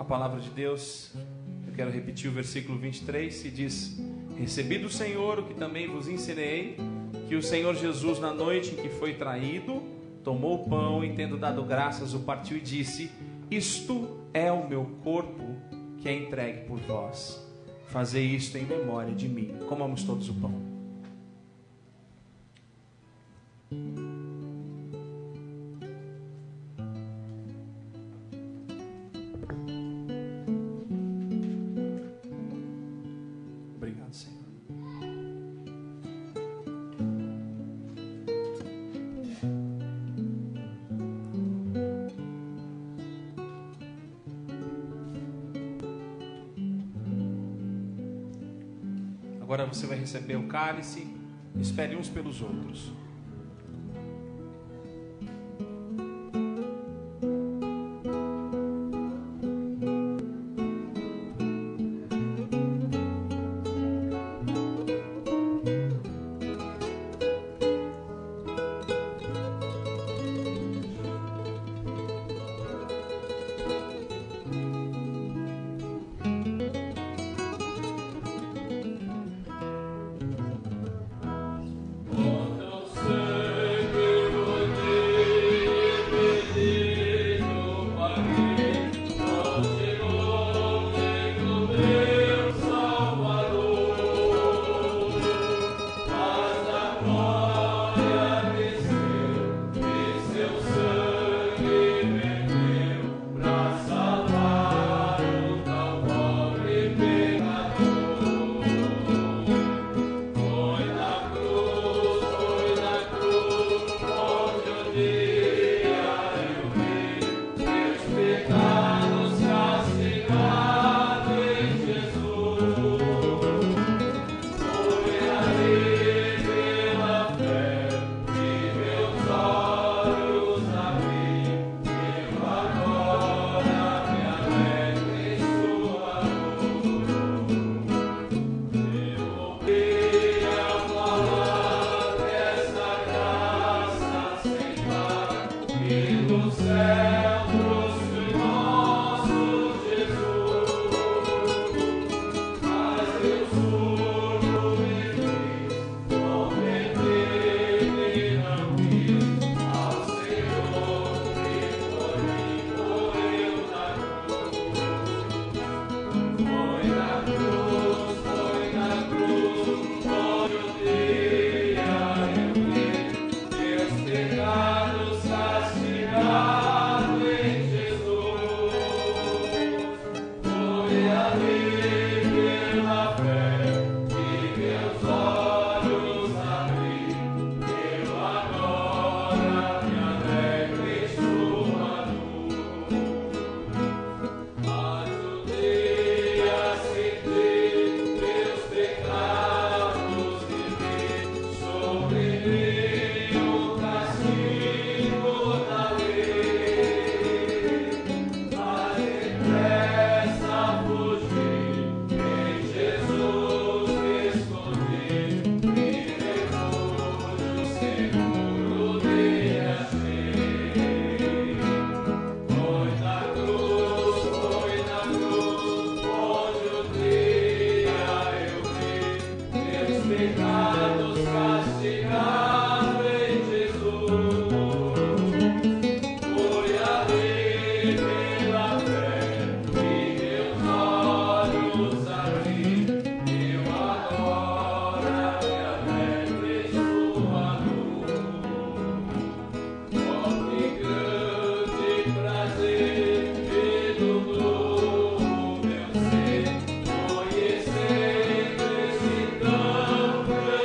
Palavra de Deus, eu quero repetir o versículo 23, que diz: recebi do Senhor o que também vos ensinei, que o Senhor Jesus, na noite em que foi traído, tomou o pão e, tendo dado graças, o partiu e disse: isto é o meu corpo que é entregue por vós. Fazei isto em memória de mim. Comamos todos o pão. Obrigado, Senhor. Agora você vai receber o cálice. Espere uns pelos outros. Conhecer esse tão grande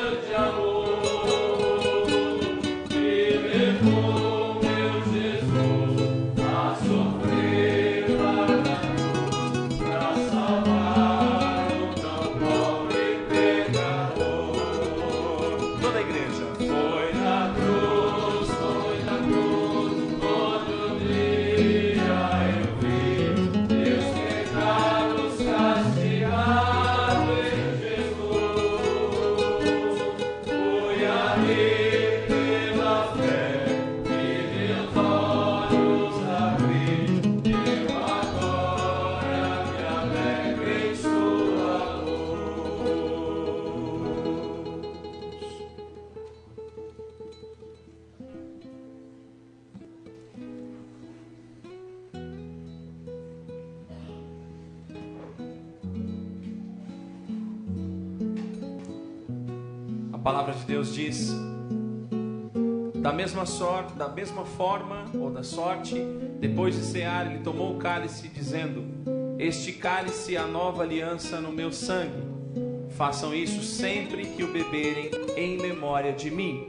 palavra de Deus diz: da mesma forma, ou da sorte, depois de cear, ele tomou o cálice, dizendo: este cálice é a nova aliança no meu sangue. Façam isso sempre que o beberem, em memória de mim.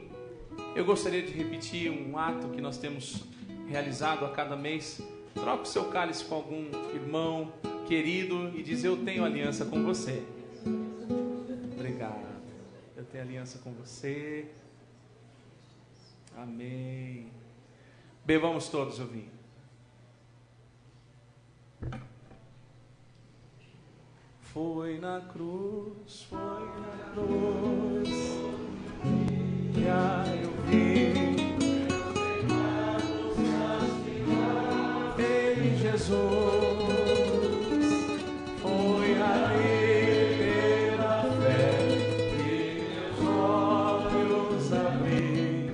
Eu gostaria de repetir um ato que nós temos realizado a cada mês. Troque o seu cálice com algum irmão querido e diz: eu tenho aliança com você. Obrigado. Eu tenho aliança com você. Amém. Bebamos todos o vinho. Foi na cruz que eu vi em Jesus. Foi ali pela fé que meus olhos abri.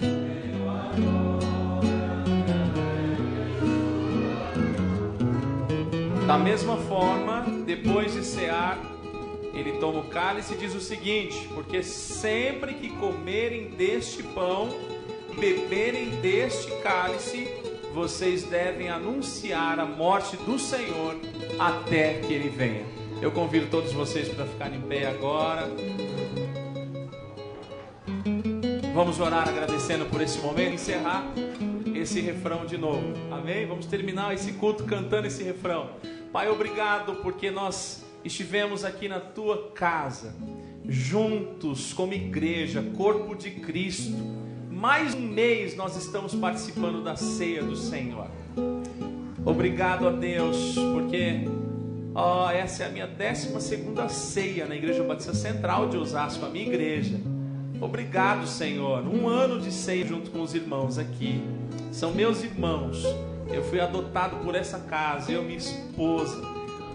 Da mesma forma, depois de cear, ele toma o cálice e diz o seguinte: porque sempre que comerem deste pão, beberem deste cálice, vocês devem anunciar a morte do Senhor até que Ele venha. Eu convido todos vocês para ficarem em pé agora. Vamos orar agradecendo por esse momento e encerrar esse refrão de novo. Amém? Vamos terminar esse culto cantando esse refrão. Pai, obrigado porque nós estivemos aqui na Tua casa, juntos como igreja, corpo de Cristo. Mais um mês nós estamos participando da ceia do Senhor. Obrigado a Deus, porque essa é a minha 12ª ceia na Igreja Batista Central de Osasco, a minha igreja. Obrigado, Senhor. Um ano de ceia junto com os irmãos aqui. São meus irmãos. Eu fui adotado por essa casa, eu e minha esposa.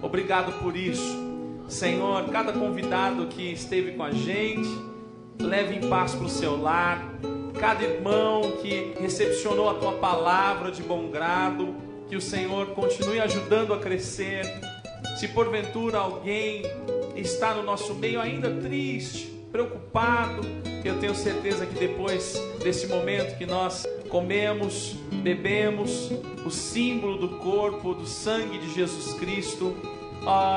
Obrigado por isso. Senhor, cada convidado que esteve com a gente, leve em paz para o seu lar. Cada irmão que recepcionou a Tua palavra de bom grado, que o Senhor continue ajudando a crescer. Se porventura alguém está no nosso meio ainda triste, preocupado, eu tenho certeza que depois desse momento que nós comemos, bebemos o símbolo do corpo, do sangue de Jesus Cristo,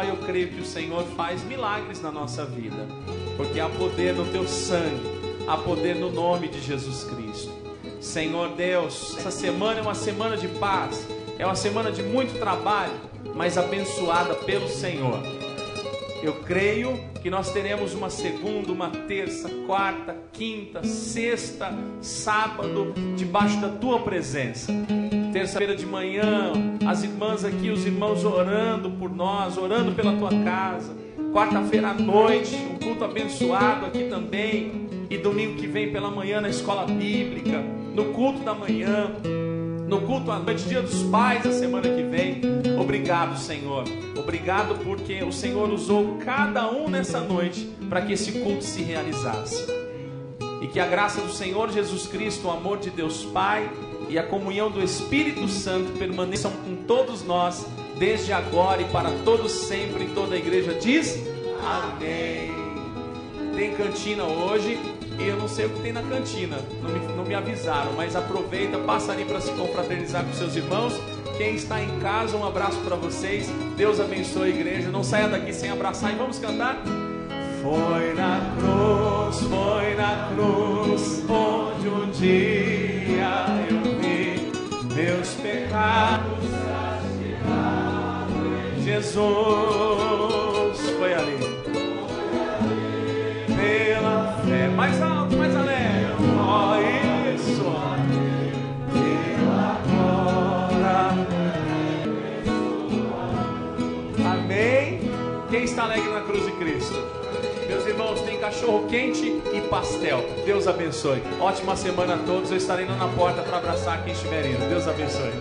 eu creio que o Senhor faz milagres na nossa vida, porque há poder no Teu sangue, há poder no nome de Jesus Cristo. Senhor Deus, essa semana é uma semana de paz, é uma semana de muito trabalho, mas abençoada pelo Senhor. Eu creio que nós teremos uma segunda, uma terça, quarta, quinta, sexta, sábado, debaixo da Tua presença. Terça-feira de manhã, as irmãs aqui, os irmãos orando por nós, orando pela Tua casa. Quarta-feira à noite, um culto abençoado aqui também. E domingo que vem pela manhã na escola bíblica, no culto da manhã, no culto à noite, dia dos pais, a semana que vem. Obrigado, Senhor. Obrigado porque o Senhor usou cada um nessa noite para que esse culto se realizasse. E que a graça do Senhor Jesus Cristo, o amor de Deus Pai e a comunhão do Espírito Santo permaneçam com todos nós, desde agora e para todos sempre. E toda a igreja diz amém. Tem cantina hoje. E eu não sei o que tem na cantina, não me avisaram, mas aproveita, passa ali para se confraternizar com seus irmãos. Quem está em casa, um abraço para vocês. Deus abençoe a igreja. Não saia daqui sem abraçar. E vamos cantar. Foi na cruz, onde um dia eu vi meus pecados castigados. Jesus foi ali. Pela fé, mais alto, mais alegre. Isso. Amém. Quem está alegre na cruz de Cristo? Meus irmãos, tem cachorro quente e pastel. Deus abençoe. Ótima semana a todos. Eu estarei lá na porta para abraçar quem estiver indo. Deus abençoe.